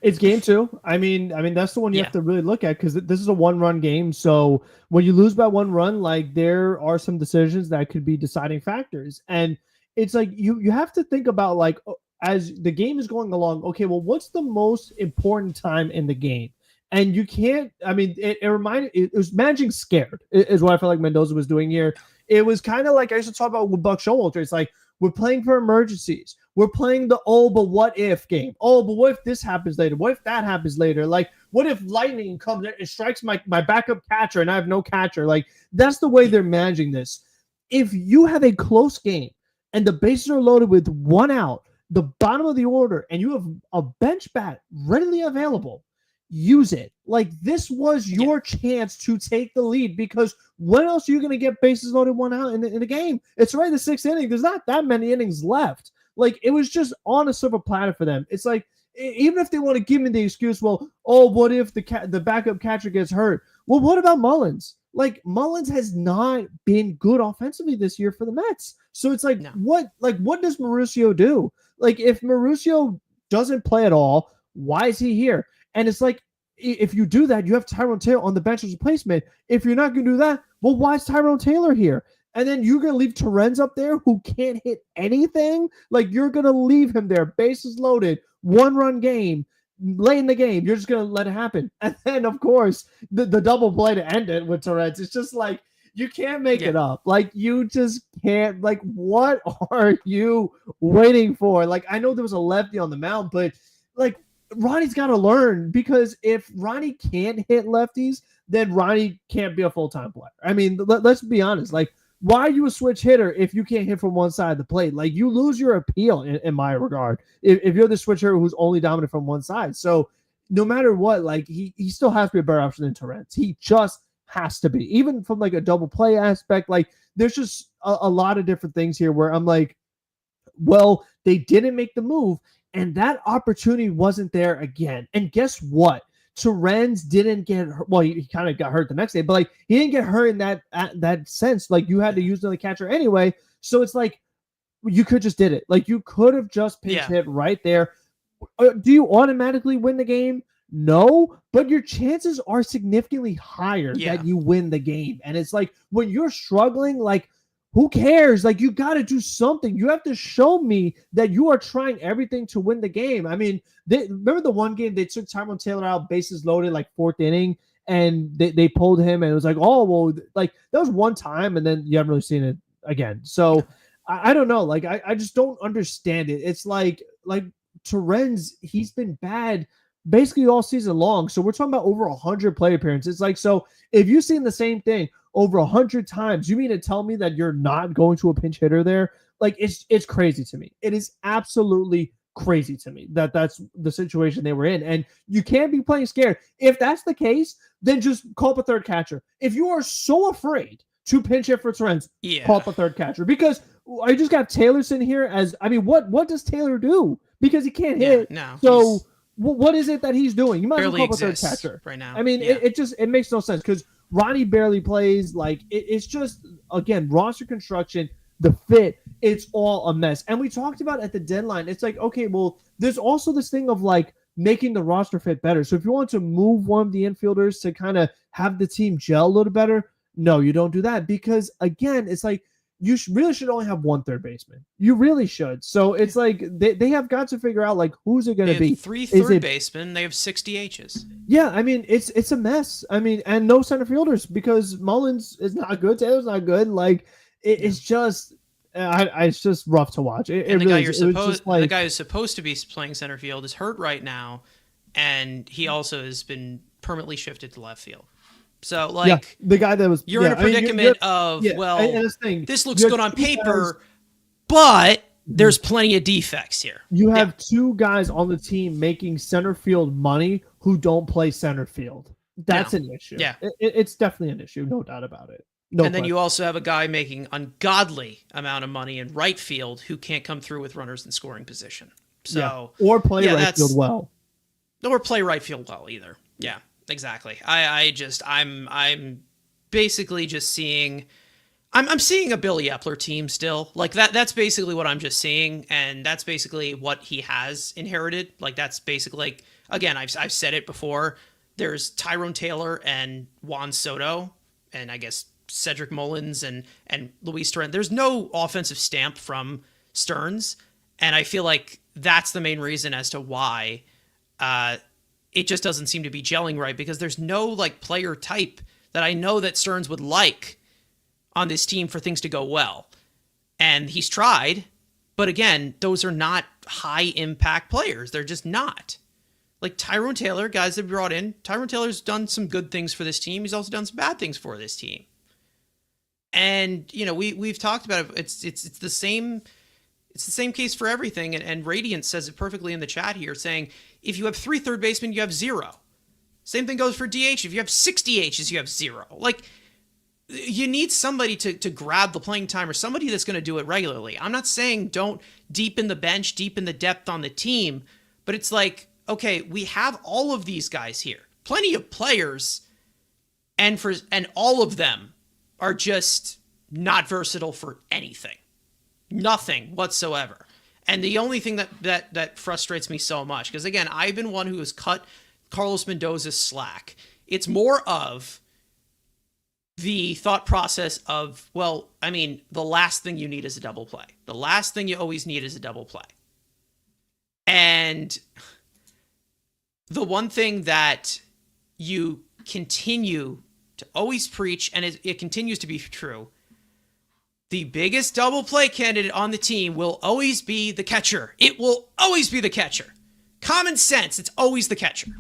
it's game two. I mean that's the one you Yeah. have to really look at because this is a one-run game. So when you lose by one run, like there are some decisions that could be deciding factors, and it's like you have to think about like as the game is going along. Okay, well, what's the most important time in the game? And you can't. I mean, it reminded it was managing scared is what I felt like Mendoza was doing here. It was kind of like I used to talk about with Buck Showalter. It's like we're playing for emergencies. We're playing the oh, but what if game. Oh, but what if this happens later? What if that happens later? Like, what if lightning comes and strikes my backup catcher and I have no catcher? Like, that's the way they're managing this. If you have a close game and the bases are loaded with one out, the bottom of the order, and you have a bench bat readily available, use it. Like, this was Yeah. your chance to take the lead because when else are you going to get bases loaded one out in the game? It's right in the sixth inning. There's not that many innings left. Like, it was just on a silver platter for them. It's like, even if they want to give me the excuse, well, oh, what if the backup catcher gets hurt? Well, what about Mullins? Like, Mullins has not been good offensively this year for the Mets. So it's like, No. what does Mauricio do? Like, if Mauricio doesn't play at all, why is he here? And it's like, if you do that, you have Tyrone Taylor on the bench as replacement. If you're not going to do that, well, why is Tyrone Taylor here? And then you're going to leave Torrens up there who can't hit anything? Like, you're going to leave him there, bases loaded, one-run game, late in the game. You're just going to let it happen. And then, of course, the double play to end it with Torrens. It's just like, you can't make it up. Like, you just can't. Like, what are you waiting for? Like, I know there was a lefty on the mound, but, like, Ronnie's got to learn because if Ronnie can't hit lefties, then Ronnie can't be a full-time player. I mean, let's be honest. Like, why are you a switch hitter if you can't hit from one side of the plate? Like, you lose your appeal in my regard if you're the switch hitter who's only dominant from one side. So no matter what, like, he still has to be a better option than Torrens. He just has to be. Even from like a double play aspect, like there's just a lot of different things here where I'm like, well, they didn't make the move, and that opportunity wasn't there again. And guess what? Torrens didn't get hurt. Well, he kind of got hurt the next day, but like he didn't get hurt in that sense. Like you had to use the catcher anyway. So it's like you could just did it. Like you could have just pinch hit right there. Do you automatically win the game? No, but your chances are significantly higher that you win the game. And it's like when you're struggling, like who cares? Like you got to do something. You have to show me that you are trying everything to win the game. I mean, remember the one game they took Tyrone Taylor out, bases loaded, like fourth inning, and they pulled him, and it was like, oh well, like that was one time, and then you haven't really seen it again. So I don't know. Like I just don't understand it. It's like Torrens, he's been bad basically all season long. So we're talking about over 100 play appearances. It's like, so if you've seen the same thing over 100 times, you mean to tell me that you're not going to a pinch hitter there? Like it's crazy to me. It is absolutely crazy to me that that's the situation they were in. And you can't be playing scared. If that's the case, then just call up a third catcher. If you are so afraid to pinch hit for Torrens, call up a third catcher. Because I just got Taylor sitting here as, I mean, what does Taylor do? Because he can't hit. No, so what is it that he's doing? You might as well call up a third catcher right now. I mean, it makes no sense because Ronnie barely plays. Like it's just, again, roster construction, the fit, it's all a mess. And we talked about at the deadline, it's like, okay, well, there's also this thing of like making the roster fit better. So if you want to move one of the infielders to kind of have the team gel a little better, no, you don't do that because again, it's like you really should only have one third baseman. You really should. So it's like they have got to figure out like who's it going to be. Three third basemen. They have 60 H's. Yeah, I mean it's a mess. I mean, and no center fielders because Mullins is not good. Taylor's not good. Like it's just. It's just rough to watch. The guy who's supposed to be playing center field is hurt right now, and he also has been permanently shifted to left field. So, like, the guy that was you're in a predicament this looks good on paper, but there's plenty of defects here. You have two guys on the team making center field money who don't play center field. That's an issue. Yeah, it's definitely an issue, no doubt about it. Then you also have a guy making ungodly amount of money in right field who can't come through with runners in scoring position. So or play right field well, or play right field well either. Yeah, exactly. I'm basically just seeing. I'm seeing a Billy Epler team still. Like that's basically what I'm just seeing, and that's basically what he has inherited. Like that's basically like, again, I've said it before. There's Tyrone Taylor and Juan Soto, and I guess Cedric Mullins and Luis Torrens. There's no offensive stamp from Stearns, and I feel like that's the main reason as to why it just doesn't seem to be gelling right, because there's no like player type that I know that Stearns would like on this team for things to go well. And he's tried, but again, those are not high impact players. They're just not. Like Tyrone Taylor, guys that brought in, Tyrone Taylor's done some good things for this team. He's also done some bad things for this team. And, you know, we've talked about it. It's the same case for everything. And Radiant says it perfectly in the chat here, saying if you have 3 third basemen, you have 0. Same thing goes for DH. If you have 6 DHs, you have 0. Like, you need somebody to grab the playing time, or somebody that's going to do it regularly. I'm not saying don't deepen the bench, deepen the depth on the team, but it's like, okay, we have all of these guys here, plenty of players, and all of them are just not versatile for anything, nothing whatsoever. And the only thing that frustrates me so much, because again, I've been one who has cut Carlos Mendoza's slack. It's more of the thought process of, well, I mean, the last thing you need is a double play. The last thing you always need is a double play. And the one thing that you continue to always preach, and it continues to be true, the biggest double play candidate on the team will always be the catcher. It will always be the catcher. Common sense, it's always the catcher.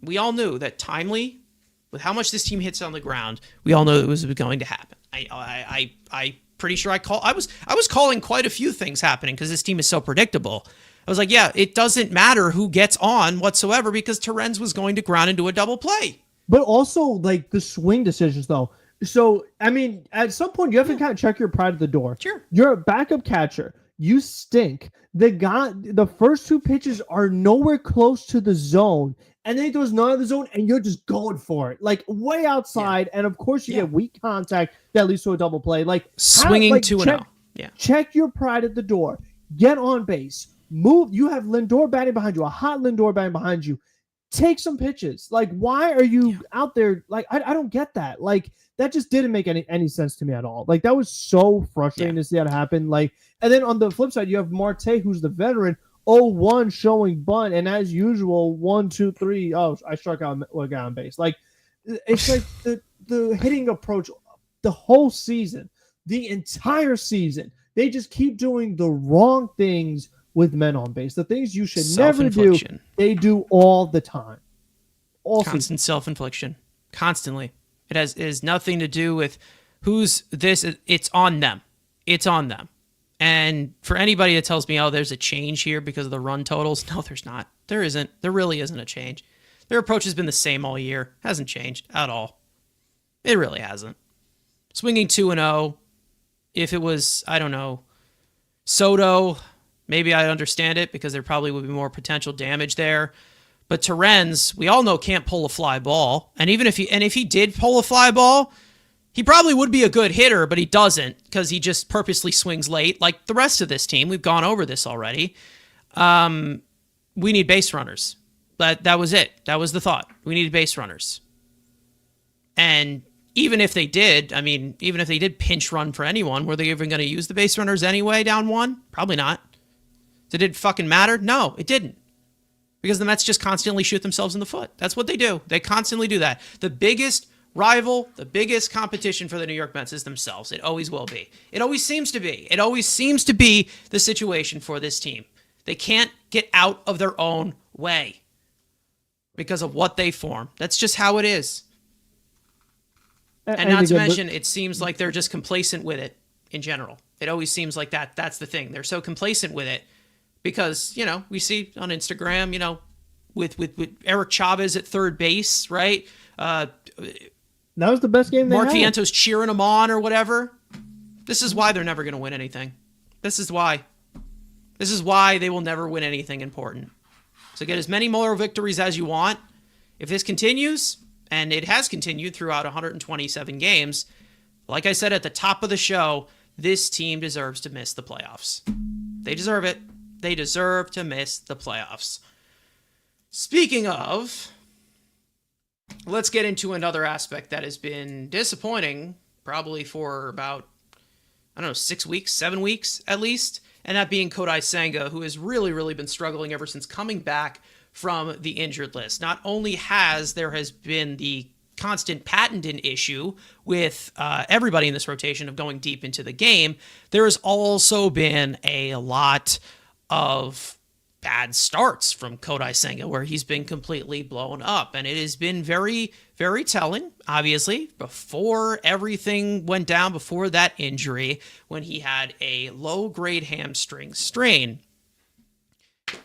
We all knew that timely, with how much this team hits on the ground, we all know it was going to happen. I pretty sure I was calling quite a few things happening because this team is so predictable. I was like, yeah, it doesn't matter who gets on whatsoever, because Torrens was going to ground into a double play. But also, like, the swing decisions, though. So, I mean, at some point, you have to kind of check your pride at the door. Sure. You're a backup catcher. You stink. The first 2 pitches are nowhere close to the zone, and then he throws none of the zone, and you're just going for it, like way outside. Yeah. And of course, you get weak contact that leads to a double play, like swinging 2-0. Yeah. Check your pride at the door. Get on base. Move. You have Lindor batting behind you, a hot Lindor batting behind you. Take some pitches. Like, why are you out there? Like, I don't get that. Like, that just didn't make any sense to me at all. Like, that was so frustrating to see that happen. Like, and then on the flip side, you have Marte, who's the veteran, 0-1 showing bunt, and as usual, 1, 2, 3. Oh, I struck out a guy on base. Like, it's like the hitting approach, the whole season, the entire season, they just keep doing the wrong things with men on base. The things you should never do, they do all the time. Constant self-infliction. Constantly. It has nothing to do with who's this. It's on them. It's on them. And for anybody that tells me, oh, there's a change here because of the run totals, no, there's not. There isn't. There really isn't a change. Their approach has been the same all year. Hasn't changed at all. It really hasn't. Swinging 2-0. If it was, I don't know, Soto, maybe I'd understand it because there probably would be more potential damage there. But Torrens, we all know, can't pull a fly ball. And even if he did pull a fly ball, he probably would be a good hitter, but he doesn't because he just purposely swings late like the rest of this team. We've gone over this already. We need base runners. That was it. That was the thought. We needed base runners. And even if they did, I mean, even if they did pinch run for anyone, were they even going to use the base runners anyway down 1? Probably not. Did it fucking matter? No, it didn't. Because the Mets just constantly shoot themselves in the foot. That's what they do. They constantly do that. The biggest rival, the biggest competition for the New York Mets is themselves. It always will be. It always seems to be. It always seems to be the situation for this team. They can't get out of their own way because of what they form. That's just how it is. And not to mention, it seems like they're just complacent with it in general. It always seems like that. That's the thing. They're so complacent with it because, you know, we see on Instagram, you know, with Eric Chavez at third base, right? That was the best game they Mark had. Viento's cheering them on or whatever. This is why they're never going to win anything. This is why. This is why they will never win anything important. So get as many more victories as you want. If this continues, and it has continued throughout 127 games, Like I said at the top of the show, this team deserves to miss the playoffs. They deserve it. They deserve to miss the playoffs. Speaking of, let's get into another aspect that has been disappointing, probably for about, 6 weeks, 7 weeks at least, and that being Kodai Senga, who has really, really been struggling ever since coming back from the injured list. Not only has there been the constant patented issue with everybody in this rotation of going deep into the game, there has also been a lot of bad starts from Kodai Senga where he's been completely blown up. And it has been very, very telling, obviously, before everything went down, before that injury, when he had a low-grade hamstring strain.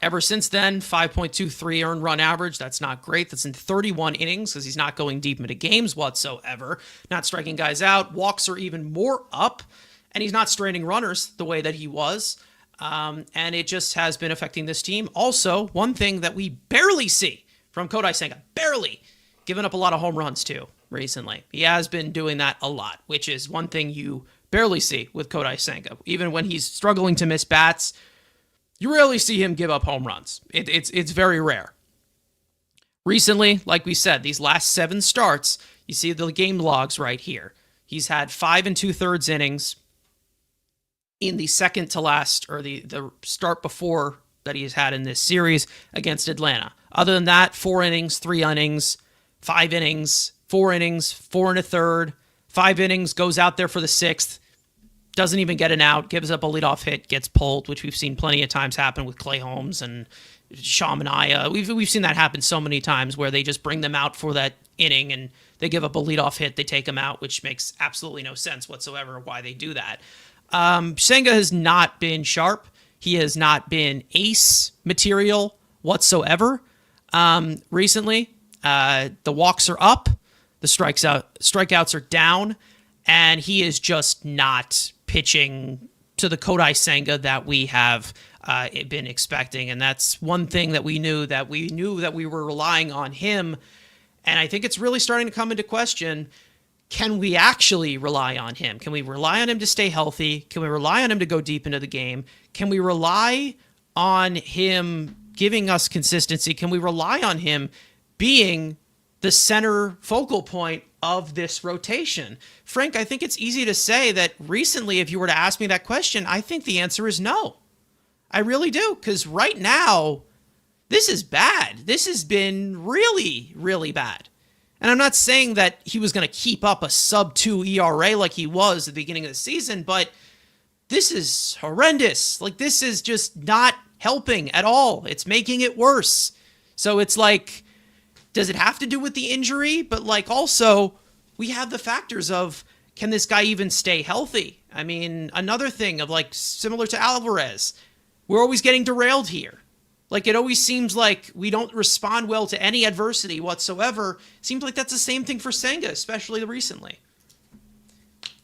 Ever since then, 5.23 earned run average. That's not great. That's in 31 innings because he's not going deep into games whatsoever. Not striking guys out. Walks are even more up. And he's not straining runners the way that he was. And it just has been affecting this team. Also, one thing that we barely see from Kodai Senga, barely, giving up a lot of home runs too recently. He has been doing that a lot, which is one thing you barely see with Kodai Senga. Even when he's struggling to miss bats, you rarely see him give up home runs. It's very rare. Recently, like we said, these last 7 starts, you see the game logs right here. He's had 5 2/3 innings in the second to last, or the start before that he's had in this series against Atlanta. Other than that, 4 innings, 3 innings, 5 innings, 4 innings, 4 1/3, 5 innings, goes out there for the 6th, doesn't even get an out, gives up a leadoff hit, gets pulled, which we've seen plenty of times happen with Clay Holmes and Shamania. We've seen that happen so many times where they just bring them out for that inning and they give up a leadoff hit, they take them out, which makes absolutely no sense whatsoever why they do that. Senga has not been sharp. He has not been ace material whatsoever recently. The walks are up, the strikeouts are down, and he is just not pitching to the Kodai Senga that we have been expecting. And that's one thing that we knew that we were relying on him. And I think it's really starting to come into question. Can we actually rely on him? Can we rely on him to stay healthy? Can we rely on him to go deep into the game? Can we rely on him giving us consistency? Can we rely on him being the center focal point of this rotation? Frank, I think it's easy to say that recently, if you were to ask me that question, I think the answer is no. I really do, because right now, this is bad. This has been really, really bad. And I'm not saying that he was going to keep up a sub-2 ERA like he was at the beginning of the season, but this is horrendous. Like, this is just not helping at all. It's making it worse. So it's like, does it have to do with the injury? But like, also, we have the factors of, can this guy even stay healthy? I mean, another thing of like, similar to Alvarez, we're always getting derailed here. Like, it always seems like we don't respond well to any adversity whatsoever. Seems like that's the same thing for Senga, especially recently.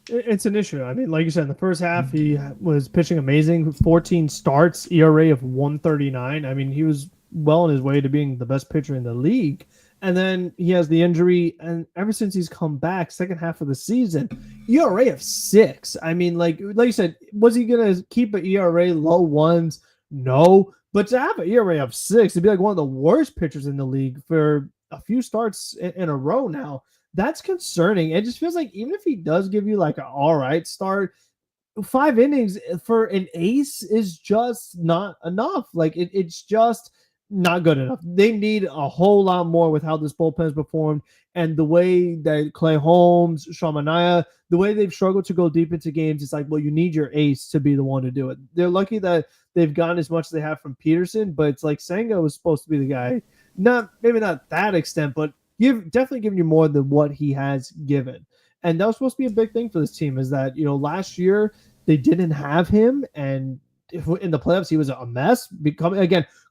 It's an issue. I mean, like you said, in the first half, he was pitching amazing. 14 starts, ERA of 139. I mean, he was well on his way to being the best pitcher in the league. And then he has the injury, and ever since he's come back, second half of the season, ERA of 6. I mean, like you said, was he going to keep an ERA low ones? No. But to have an ERA of 6, to be like one of the worst pitchers in the league for a few starts in a row now, that's concerning. It just feels like even if he does give you like an all right start, 5 innings for an ace is just not enough. Like it's just not good enough. They need a whole lot more with how this bullpen has performed and the way that Clay Holmes, Shamania, the way they've struggled to go deep into games. It's like, well, you need your ace to be the one to do it. They're lucky that they've gotten as much as they have from Peterson, but it's like Senga was supposed to be the guy. Maybe not that extent, but definitely giving you more than what he has given. And that was supposed to be a big thing for this team, is that, last year they didn't have him, and in the playoffs he was a mess,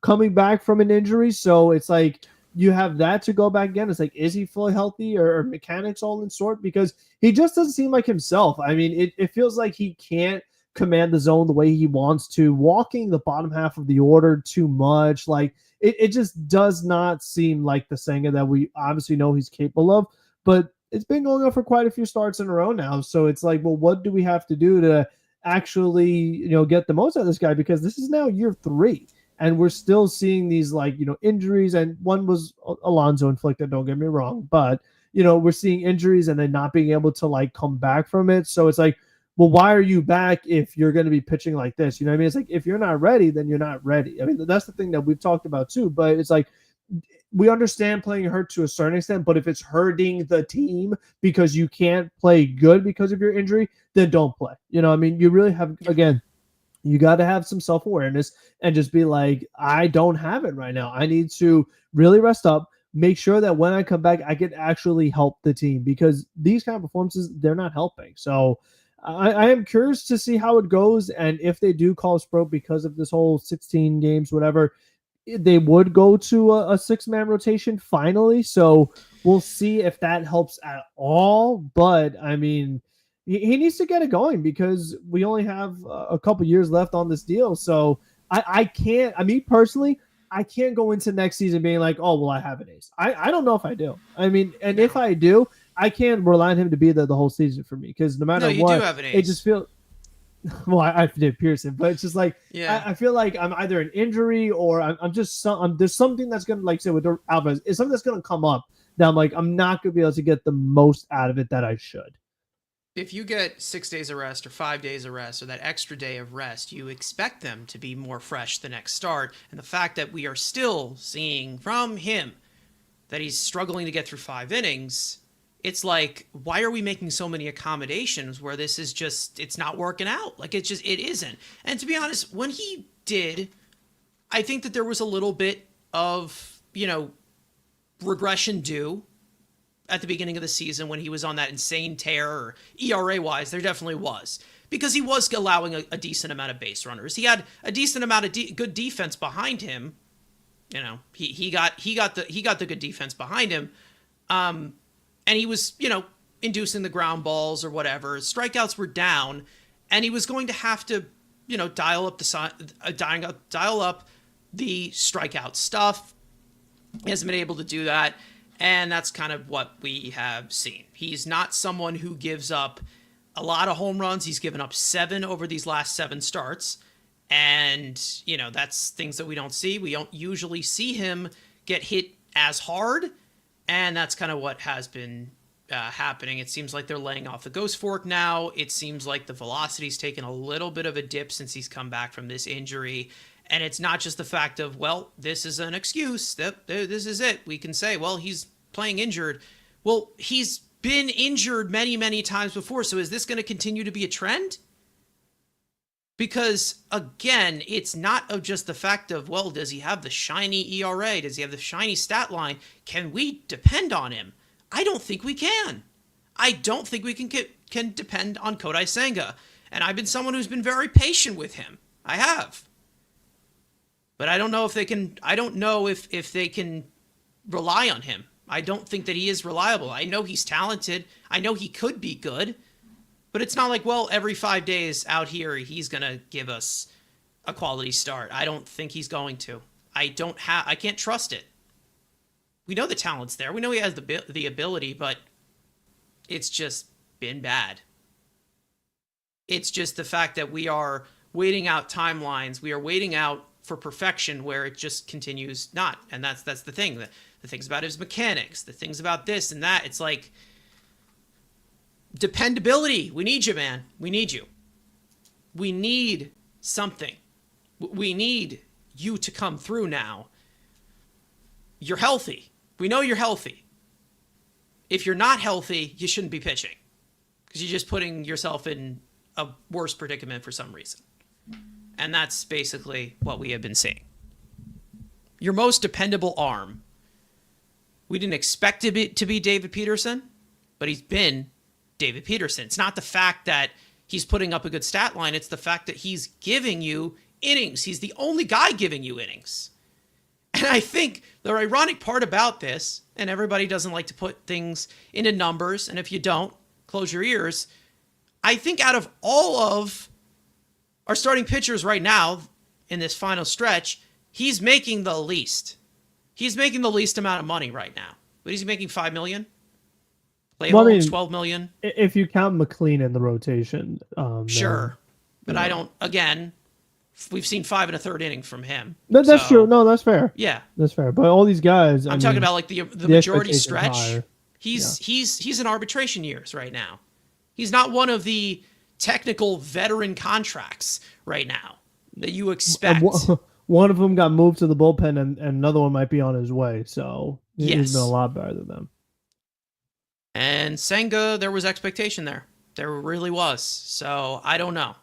coming back from an injury. So it's like you have that to go back again. It's like, is he fully healthy, or mechanics all in sort? Because he just doesn't seem like himself. I mean, it feels like he can't command the zone the way he wants to, walking the bottom half of the order too much. Like it just does not seem like the Senga that we obviously know he's capable of. But it's been going on for quite a few starts in a row now. So it's like, well, what do we have to do to actually, get the most out of this guy? Because this is now year 3, and we're still seeing these, like, injuries. And one was Alonso inflicted, don't get me wrong, but we're seeing injuries and then not being able to, like, come back from it. So it's like, well, why are you back if you're going to be pitching like this? You know what I mean? It's like, if you're not ready, then you're not ready. I mean, that's the thing that we've talked about too. But it's like, we understand playing hurt to a certain extent, but if it's hurting the team because you can't play good because of your injury, then don't play. I mean, you really have, again, you got to have some self-awareness and just be like, I don't have it right now. I need to really rest up, make sure that when I come back, I can actually help the team, because these kind of performances, they're not helping. So I am curious to see how it goes. And if they do call Sproat because of this whole 16 games, whatever, they would go to a 6-man rotation finally. So we'll see if that helps at all. But I mean, he needs to get it going, because we only have a couple years left on this deal. So I can't, me personally, I can't go into next season being like, oh, well, I have an ace. I don't know if I do. I mean, and if I do, I can't rely on him to be there the whole season for me, because no matter you what, do have an ace. it just feels. Well, I did Pearson, but it's just like, yeah. I feel like I'm either an injury or I'm just there's something that's gonna, like, say with Alvarez, is something that's gonna come up that I'm like, I'm not gonna be able to get the most out of it that I should. If you get 6 days of rest or 5 days of rest or that extra day of rest, you expect them to be more fresh the next start. And the fact that we are still seeing from him that he's struggling to get through 5 innings, it's like, why are we making so many accommodations where this is just, it's not working out? Like, it isn't. And to be honest, when he did, I think that there was a little bit of, regression due at the beginning of the season when he was on that insane tear, or ERA-wise, there definitely was. Because he was allowing a decent amount of base runners. He had a decent amount of good defense behind him. He got the good defense behind him. And he was, inducing the ground balls or whatever. Strikeouts were down, and he was going to have to, dial up the strikeout stuff. He hasn't been able to do that, and that's kind of what we have seen. He's not someone who gives up a lot of home runs. He's given up 7 over these last 7 starts, and, that's things that we don't see. We don't usually see him get hit as hard, and that's kind of what has been happening. It seems like they're laying off the Ghost Fork now. It seems like the velocity's taken a little bit of a dip since he's come back from this injury. And it's not just the fact of, well, this is an excuse. This is it. We can say, well, he's playing injured. Well, he's been injured many, many times before. So is this going to continue to be a trend? Because, again, it's not of just the fact of, well, does he have the shiny ERA? Does he have the shiny stat line? Can we depend on him? I don't think we can. I don't think we can depend on Kodai Senga. And I've been someone who's been very patient with him. I have. But I don't know if they can. I don't know if they can rely on him. I don't think that he is reliable. I know he's talented. I know he could be good. But it's not like, well, every 5 days out here, he's going to give us a quality start. I don't think he's going to. I can't trust it. We know the talent's there. We know he has the ability, but it's just been bad. It's just the fact that we are waiting out timelines. We are waiting out for perfection where it just continues not. And that's the thing. The things about his mechanics, the things about this and that. It's like, dependability. We need you, man. We need you. We need something. We need you to come through now. You're healthy. We know you're healthy. If you're not healthy, you shouldn't be pitching, because you're just putting yourself in a worse predicament for some reason. And that's basically what we have been seeing. Your most dependable arm. We didn't expect it to be David Peterson, but he's been David Peterson. It's not the fact that he's putting up a good stat line. It's the fact that he's giving you innings. He's the only guy giving you innings. And I think the ironic part about this, and everybody doesn't like to put things into numbers, and if you don't, close your ears. I think out of all of our starting pitchers right now in this final stretch, he's making the least. He's making the least amount of money right now. But he's making $5 million. Clay Well, I Holmes, mean, 12 million. if you count McLean in the rotation, then Sure. But I don't, again, we've seen 5 1/3 innings from him. that's true. So, No, that's fair. yeah. That's fair. But all these guys, I I'm talking mean, about like the the majority expectation's stretch. higher. He's in arbitration years right now. He's not one of the technical veteran contracts right now that you expect. One of them got moved to the bullpen, and another one might be on his way. So he's Yes. been a lot better than them. And Senga, there was expectation there. There really was. So I don't know.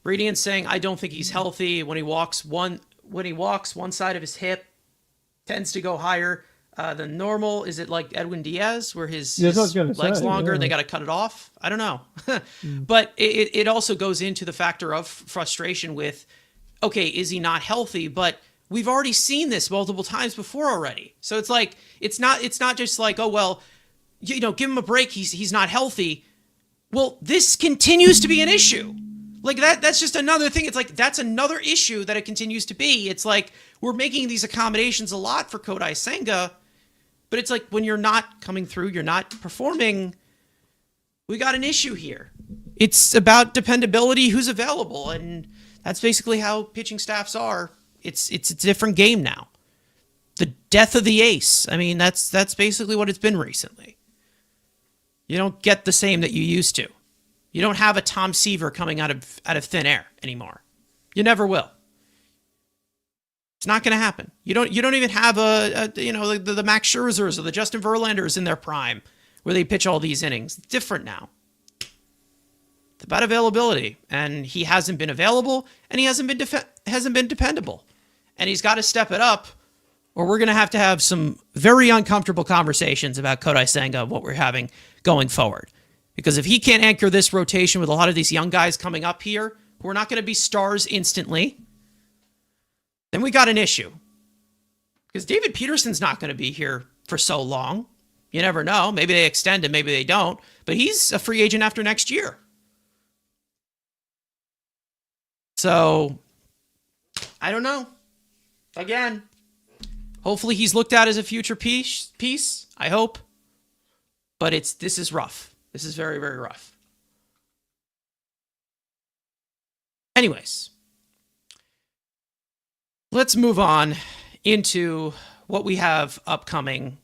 Reading and saying, I don't think he's healthy. When he walks, one side of his hip tends to go higher than normal. Is it like Edwin Diaz, where his leg's longer and they got to cut it off? I don't know. But it also goes into the factor of frustration with, okay, is he not healthy? But we've already seen this multiple times before already. So it's like, it's not just like, oh, well, give him a break. He's not healthy. Well, this continues to be an issue. Like that's just another thing. It's like, that's another issue that it continues to be. It's like, we're making these accommodations a lot for Kodai Senga, but it's like, when you're not coming through, you're not performing, we got an issue here. It's about dependability, who's available, and that's basically how pitching staffs are. It's a different game now. The death of the ace. I mean, that's basically what it's been recently. You don't get the same that you used to. You don't have a Tom Seaver coming out of thin air anymore. You never will. It's not going to happen. You don't even have the Max Scherzers or the Justin Verlanders in their prime where they pitch all these innings. It's different now. It's about availability, and he hasn't been available, and he hasn't been dependable, and he's got to step it up, or we're going to have some very uncomfortable conversations about Kodai Senga, what we're having going forward. Because if he can't anchor this rotation with a lot of these young guys coming up here, who are not going to be stars instantly, then we got an issue. Because David Peterson's not going to be here for so long. You never know. Maybe they extend him, maybe they don't. But he's a free agent after next year. So, I don't know. Again, hopefully he's looked at as a future piece. I hope. But this is rough. This is very, very rough. Anyways, let's move on into what we have upcoming,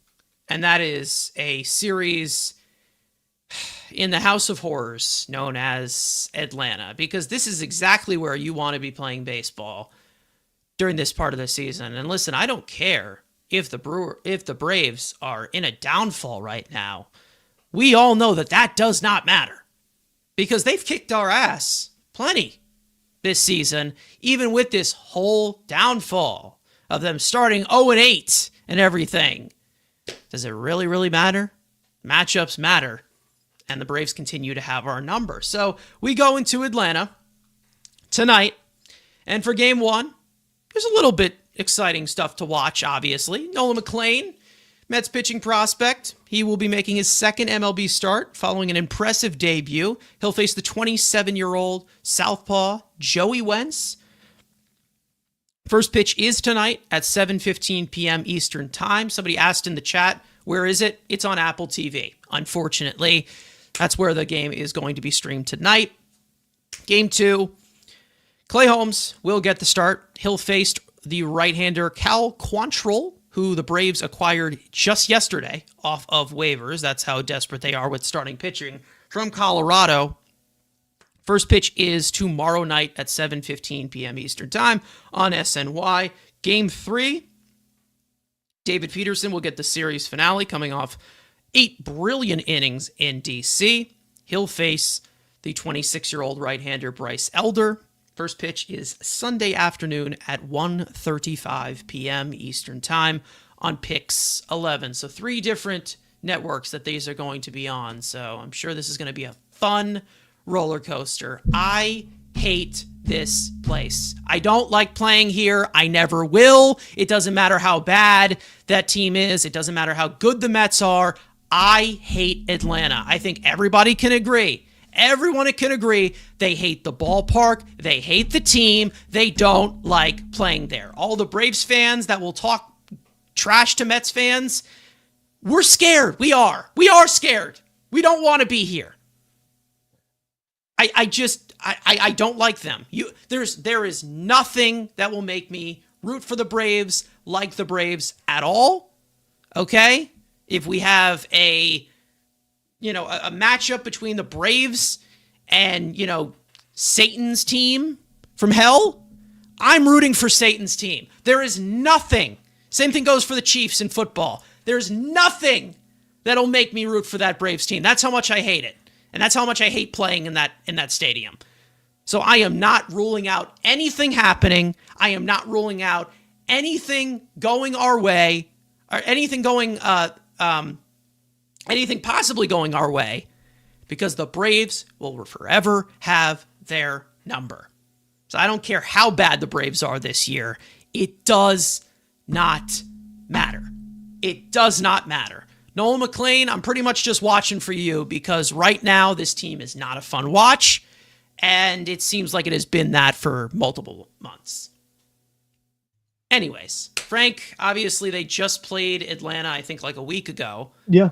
and that is a series in the House of Horrors known as Atlanta, because this is exactly where you want to be playing baseball during this part of the season. And listen, I don't care if the Braves are in a downfall right now. We all know that does not matter, because they've kicked our ass plenty this season, even with this whole downfall of them starting 0-8 and everything. Does it really, really matter? Matchups matter, and the Braves continue to have our number. So we go into Atlanta tonight, and for game one, there's a little bit exciting stuff to watch, obviously. Nolan McLean, Mets pitching prospect. He will be making his second MLB start following an impressive debut. He'll face the 27-year-old southpaw Joey Wentz. First pitch is tonight at 7:15 p.m. Eastern Time. Somebody asked in the chat, where is it? It's on Apple TV. Unfortunately, that's where the game is going to be streamed tonight. Game two, Clay Holmes will get the start. He'll face the right-hander Cal Quantrill, who the Braves acquired just yesterday off of waivers. That's how desperate they are with starting pitching from Colorado. First pitch is tomorrow night at 7:15 p.m. Eastern Time on SNY. Game 3, David Peterson will get the series finale coming off 8 brilliant innings in D.C. He'll face the 26-year-old right-hander Bryce Elder. First pitch is Sunday afternoon at 1:35 p.m. Eastern Time on Pix 11. So 3 different networks that these are going to be on. So I'm sure this is going to be a fun roller coaster. I hate this place. I don't like playing here. I never will. It doesn't matter how bad that team is. It doesn't matter how good the Mets are. I hate Atlanta. I think everybody can agree. Everyone can agree they hate the ballpark, they hate the team, they don't like playing there. All the Braves fans that will talk trash to Mets fans, We're scared. We are. We are scared. We don't want to be here. I don't like them. There is nothing that will make me root for the Braves, like the Braves at all. Okay? If we have a matchup between the Braves and, Satan's team from hell, I'm rooting for Satan's team. There is nothing. Same thing goes for the Chiefs in football. There's nothing that'll make me root for that Braves team. That's how much I hate it. And that's how much I hate playing in that stadium. So I am not ruling out anything happening. I am not ruling out anything going our way, or anything possibly going our way, because the Braves will forever have their number. So I don't care how bad the Braves are this year. It does not matter. It does not matter. Nolan McLean, I'm pretty much just watching for you, because right now this team is not a fun watch, and it seems like it has been that for multiple months. Anyways, Frank, obviously they just played Atlanta, I think like a week ago. Yeah.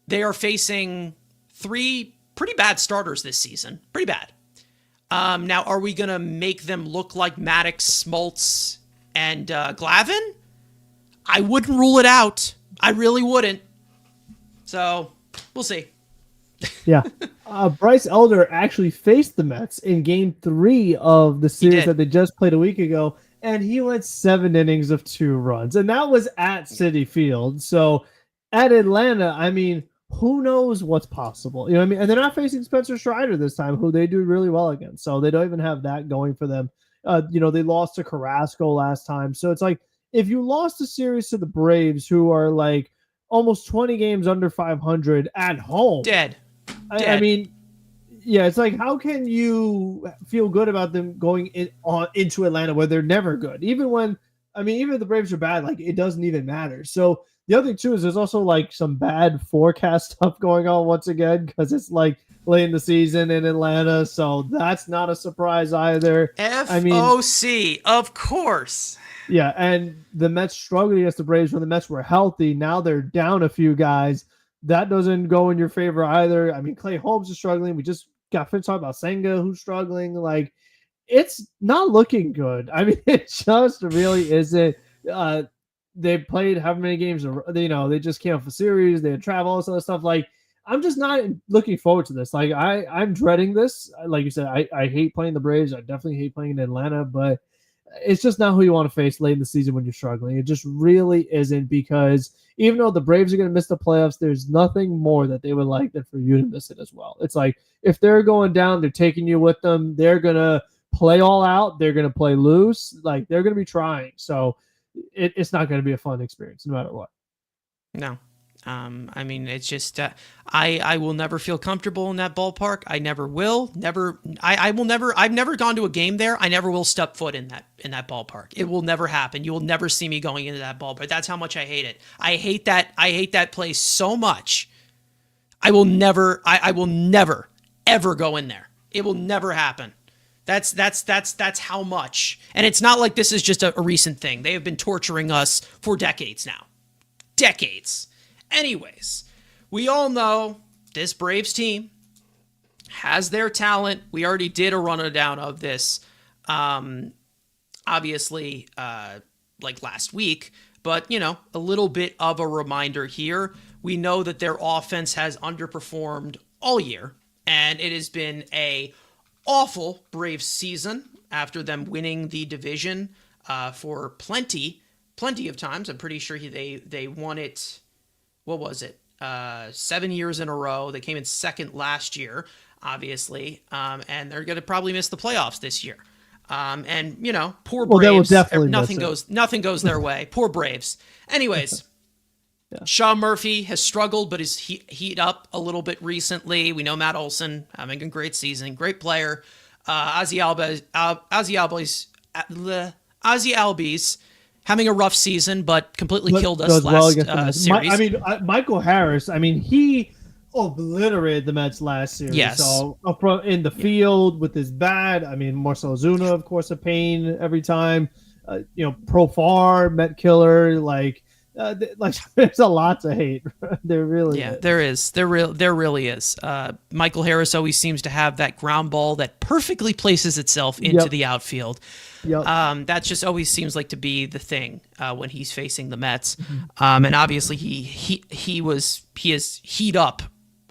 They are facing 3 pretty bad starters this season. Pretty bad. Now, are we going to make them look like Maddox, Smoltz, and Glavin? I wouldn't rule it out. I really wouldn't. So, we'll see. Yeah. Bryce Elder actually faced the Mets in game 3 of the series that they just played a week ago, and he went 7 innings of 2 runs, and that was at Citi Field. So, at Atlanta, I mean, who knows what's possible? You know what I mean? And they're not facing Spencer Strider this time, who they do really well against. So they don't even have that going for them. They lost to Carrasco last time. So it's like, if you lost a series to the Braves, who are like almost 20 games under 500 at home. Dead. I mean, yeah, it's like, how can you feel good about them going into Atlanta where they're never good? Even if the Braves are bad, like, it doesn't even matter. So the other thing, too, is there's also, like, some bad forecast stuff going on once again, because it's, like, late in the season in Atlanta, so that's not a surprise either. FOC, of course. Yeah, and the Mets struggled against the Braves when the Mets were healthy. Now they're down a few guys. That doesn't go in your favor either. I mean, Clay Holmes is struggling. We just got finished talking about Senga, who's struggling. Like, it's not looking good. I mean, it just really isn't. They played how many games? They just came off a series. They had travel, all this other stuff. Like, I'm just not looking forward to this. Like, I'm dreading this. Like you said, I hate playing the Braves. I definitely hate playing in Atlanta, but it's just not who you want to face late in the season when you're struggling. It just really isn't, because even though the Braves are going to miss the playoffs, there's nothing more that they would like than for you to miss it as well. It's like, if they're going down, they're taking you with them. They're going to play all out. They're going to play loose. Like, they're going to be trying. So it's not going to be a fun experience no matter what. No. I mean, it's just, I will never feel comfortable in that ballpark. I never will. I will never. I've never gone to a game there. I never will step foot in that ballpark. It will never happen. You will never see me going into that ballpark. That's how much I hate it. I hate that place so much. I will never ever go in there. It will never happen. That's how much. And it's not like this is just a recent thing. They have been torturing us for decades now. Decades. Anyways, we all know this Braves team has their talent. We already did a rundown of this, obviously, like last week. But, a little bit of a reminder here. We know that their offense has underperformed all year, and it has been a awful Braves season after them winning the division for plenty of times. I'm pretty sure they won it. What was it? 7 years in a row. They came in second last year, obviously, and they're going to probably miss the playoffs this year. And poor Braves. Nothing goes their way. Poor Braves. Anyways, yeah. Sean Murphy has struggled, but is heat up a little bit recently. We know Matt Olson having a great season, great player. Ozzy Albies having a rough season, but completely killed us last series. Michael Harris, he obliterated the Mets last series. Yes. So in the field with his bat, Marcell Ozuna, of course, a pain every time. Profar, Met killer. Like, like there's a lot to hate. There really Yeah, is. there is. There really is. Michael Harris always seems to have that ground ball that perfectly places itself into Yep. the outfield. Yep. That just always seems like to be the thing when he's facing the Mets. Mm-hmm. And obviously he has heat up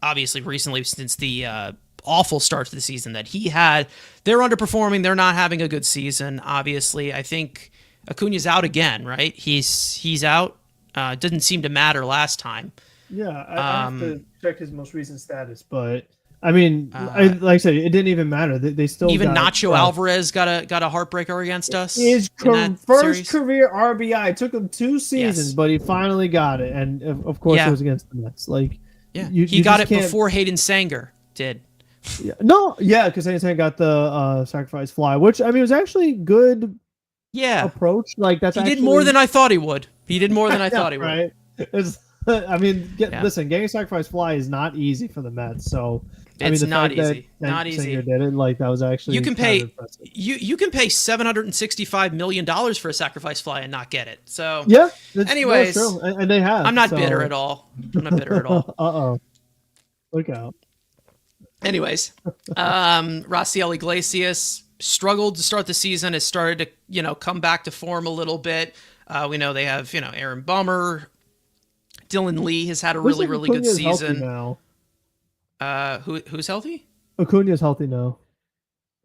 obviously recently since the awful start to the season that he had. They're underperforming. They're not having a good season. Obviously, I think Acuna's out again, right? He's out. It didn't seem to matter last time. Yeah, I have to check his most recent status, but I mean, like I said, it didn't even matter. They still Even got, Nacho Alvarez got a heartbreaker against us. his in that first series. career RBI. It took him 2 seasons, Yes. but he finally got it, and of course Yeah. it was against the Mets. Like, Yeah, you he got just it can't- before Hayden Sanger did. Yeah. No, yeah, because Hansen got the sacrifice fly, which I mean was actually good Yeah, approach. Like that's he actually, did more than I thought he would. He did more than I thought he would. Right. It's, I mean, Yeah. listen, getting sacrifice fly is not easy for the Mets. So I It's mean, the not fact that easy. Not easy. Singer did it, like that was actually You can kind pay of impressive. you can pay $765 million for a sacrifice fly and not get it. So Yeah. Anyways, that's true. And they have. I'm not so. bitter at all. I'm not bitter at all. Uh-oh. Look out. Anyways, Raciel Iglesias struggled to start the season. Has started to come back to form a little bit. We know they have Aaron Bummer. Dylan Lee has had a really good Acuna's healthy season. now. Who's healthy? Acuna's healthy now.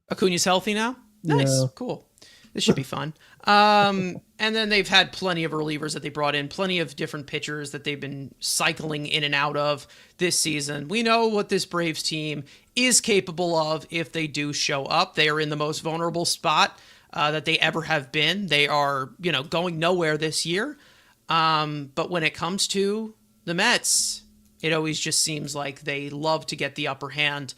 Acuna's healthy now? Nice. Yeah. Cool. This should be fun. And then they've had plenty of relievers that they brought in, plenty of different pitchers that they've been cycling in and out of this season. We know what this Braves team is capable of if they do show up. They are in the most vulnerable spot that they ever have been. They are, going nowhere this year. But when it comes to the Mets, it always just seems like they love to get the upper hand.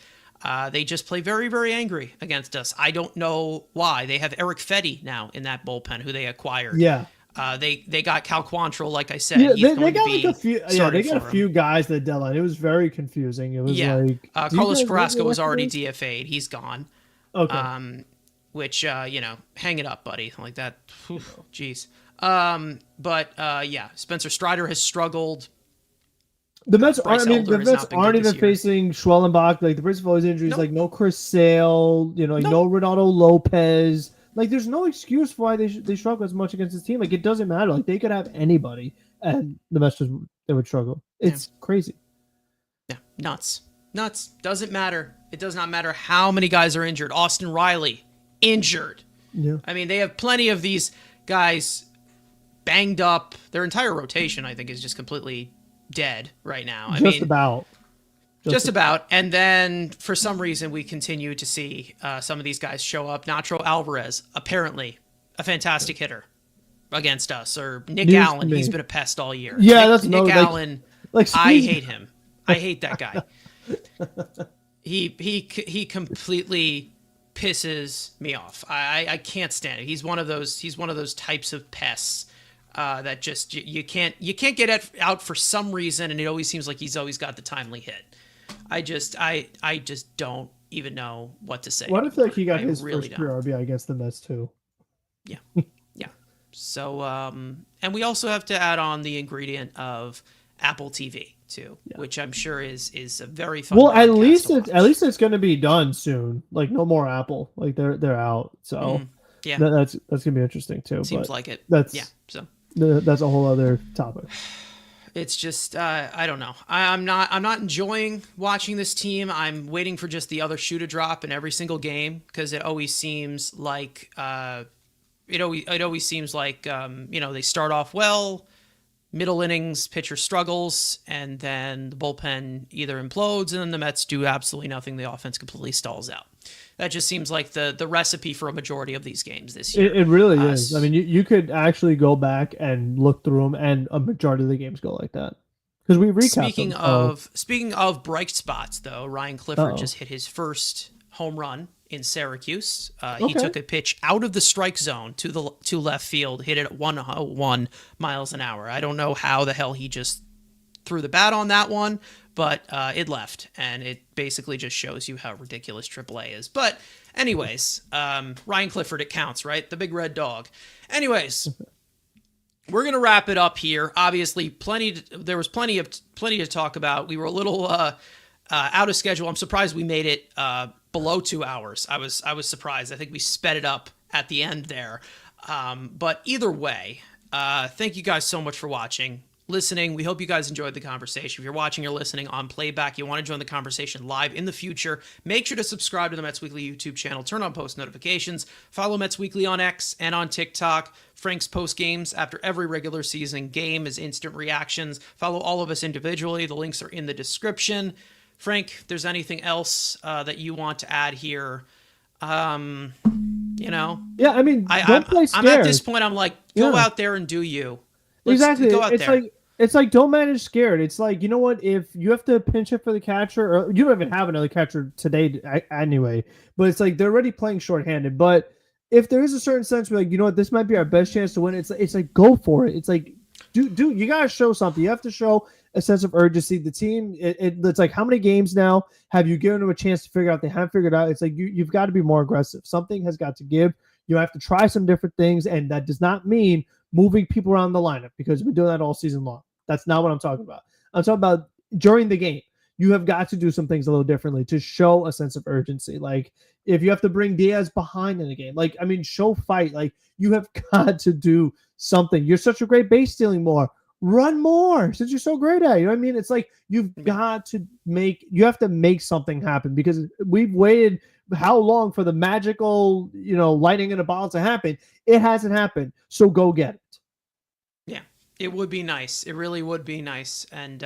They just play very, very angry against us. I don't know why. They have Eric Fetty now in that bullpen, who they acquired. Yeah. They got Cal Quantrill, like I said. Yeah, He's they going got to be like a few. Yeah, they got a few guys that deadline. It was very confusing. It was like Carlos do you guys Carrasco know was what already it is? DFA'd. He's gone. Okay. Which hang it up, buddy. Like that. Jeez. Spencer Strider has struggled. The Mets Bryce aren't. I mean, Elder the has Mets not been aren't good this even year. facing Schwellenbach. Like the Braves have all his injuries. Nope. Like no Chris Sale. No Ronaldo Lopez. Like there's no excuse for why they struggle as much against this team. Like it doesn't matter. Like they could have anybody, and the Mets they would struggle. It's crazy. Yeah, nuts. Doesn't matter. It does not matter how many guys are injured. Austin Riley, injured. Yeah. I mean, they have plenty of these guys banged up. Their entire rotation, I think, is just completely dead right now. Just about. And then, for some reason, we continue to see some of these guys show up. Nacho Alvarez, apparently a fantastic hitter against us. Or Nick News to Allen, me. he's been a pest all year. Yeah, Nick Allen, I he's- hate him. I hate that guy. He completely pisses me off. I can't stand it. He's one of those types of pests that just you can't get out for some reason, and it always seems like he's always got the timely hit. I just don't even know what to say. What if like he got his really first career RBI against the Mets too? Yeah. So and we also have to add on the ingredient of Apple TV too, which I'm sure is a very fun. Well, at broadcast to least watch. it's going to be done soon. Like no more Apple. Like they're out. So Yeah. that's going to be interesting too. Seems but like it. That's So that's a whole other topic. it's just I don't know. I'm not enjoying watching this team. I'm waiting for just the other shoe to drop in every single game because it always seems like they start off well, middle innings pitcher struggles, and then the bullpen either implodes and then the Mets do absolutely nothing. The offense completely stalls out. That just seems like the recipe for a majority of these games this year. It really is. I mean, you could actually go back and look through them, and a majority of the games go like that because we recap. Speaking of bright spots, though, Ryan Clifford just hit his first home run in Syracuse. He took a pitch out of the strike zone to left field, hit it at 101 miles an hour. I don't know how the hell he just threw the bat on that one, but it left, and it basically just shows you how ridiculous AAA is. But anyways, Ryan Clifford, it counts, right? The big red dog. Anyways, we're gonna wrap it up here. Obviously, there was plenty to talk about. We were a little out of schedule. I'm surprised we made it below 2 hours. I was surprised. I think we sped it up at the end there. But either way, thank you guys so much for watching, listening. We hope you guys enjoyed the conversation. If you're watching or listening on playback, you want to join the conversation live in the future, make sure to subscribe to the Mets Weekly YouTube channel, turn on post notifications, follow Mets Weekly on X and on TikTok. Frank's post games after every regular season game is instant reactions. Follow all of us individually. The links are in the description. Frank, if there's anything else that you want to add here, Yeah, I mean, don't play scared. I'm at this point. I'm like, go out there and do you. Exactly. Go out there. It's like don't manage scared. It's like, you know what? If you have to pinch hit for the catcher, or you don't even have another catcher today anyway, but it's like they're already playing shorthanded. But if there is a certain sense where, like, you know what, this might be our best chance to win, it's like go for it. It's like, dude, you gotta show something. You have to show a sense of urgency. The team, it's like, how many games now have you given them a chance to figure out? They haven't figured out. It's like you've got to be more aggressive. Something has got to give. You have to try some different things, and that does not mean moving people around the lineup, because we've been doing that all season long. That's not what I'm talking about. I'm talking about during the game. You have got to do some things a little differently to show a sense of urgency. Like, if you have to bring Diaz behind in the game, like, I mean, show fight. Like, you have got to do something. You're such a great base stealing more. Run more since you're so great at it. You know what I mean? It's like you have to make something happen, because we've waited how long for the magical, lightning in a bottle to happen. It hasn't happened. So go get it. Yeah, it would be nice. It really would be nice. And,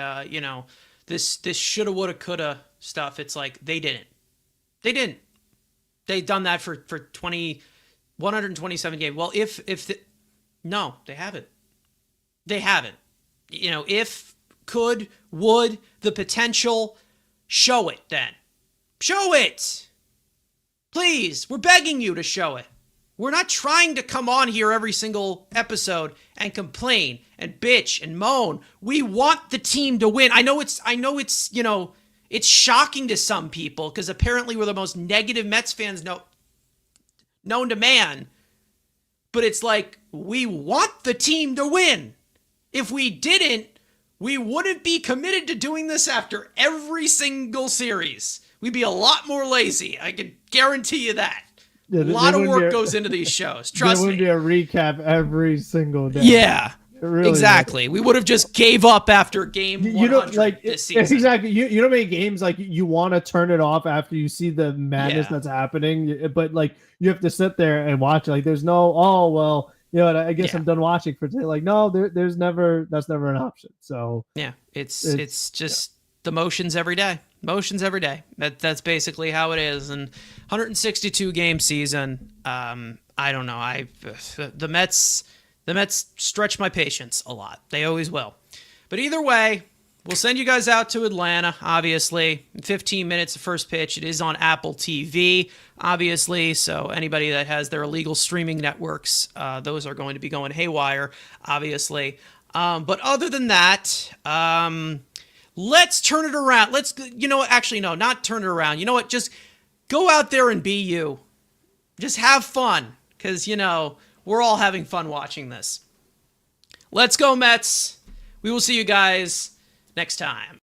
this shoulda, woulda, coulda stuff, it's like they didn't. They've done that for 127 games. Well, no, they haven't. They haven't. If, could, would, the potential, show it then. Show it! Please, we're begging you to show it. We're not trying to come on here every single episode and complain and bitch and moan. We want the team to win. I know it's it's shocking to some people, because apparently we're the most negative Mets fans known to man. But it's like, we want the team to win. If we didn't, we wouldn't be committed to doing this after every single series. We'd be a lot more lazy. I can guarantee you that. Yeah, a lot of work goes into these shows. Trust me. There wouldn't be a recap every single day. Yeah, really exactly. We would have just gave up after game 100 this season. Exactly. You know how many games, like, you want to turn it off after you see the madness that's happening, but like you have to sit there and watch it. Like, there's no, oh well, I guess I'm done watching for today. Like, no, that's never an option. So yeah, it's just the motions every day. Motions every day. That's basically how it is. And 162 game season. I don't know. The Mets stretch my patience a lot. They always will. But either way, we'll send you guys out to Atlanta. Obviously, in 15 minutes, the first pitch. It is on Apple TV, obviously. So anybody that has their illegal streaming networks, those are going to be going haywire, obviously. But other than that, let's turn it around. Actually, no, not turn it around. You know what? Just go out there and be you. Just have fun, because, we're all having fun watching this. Let's go, Mets. We will see you guys next time.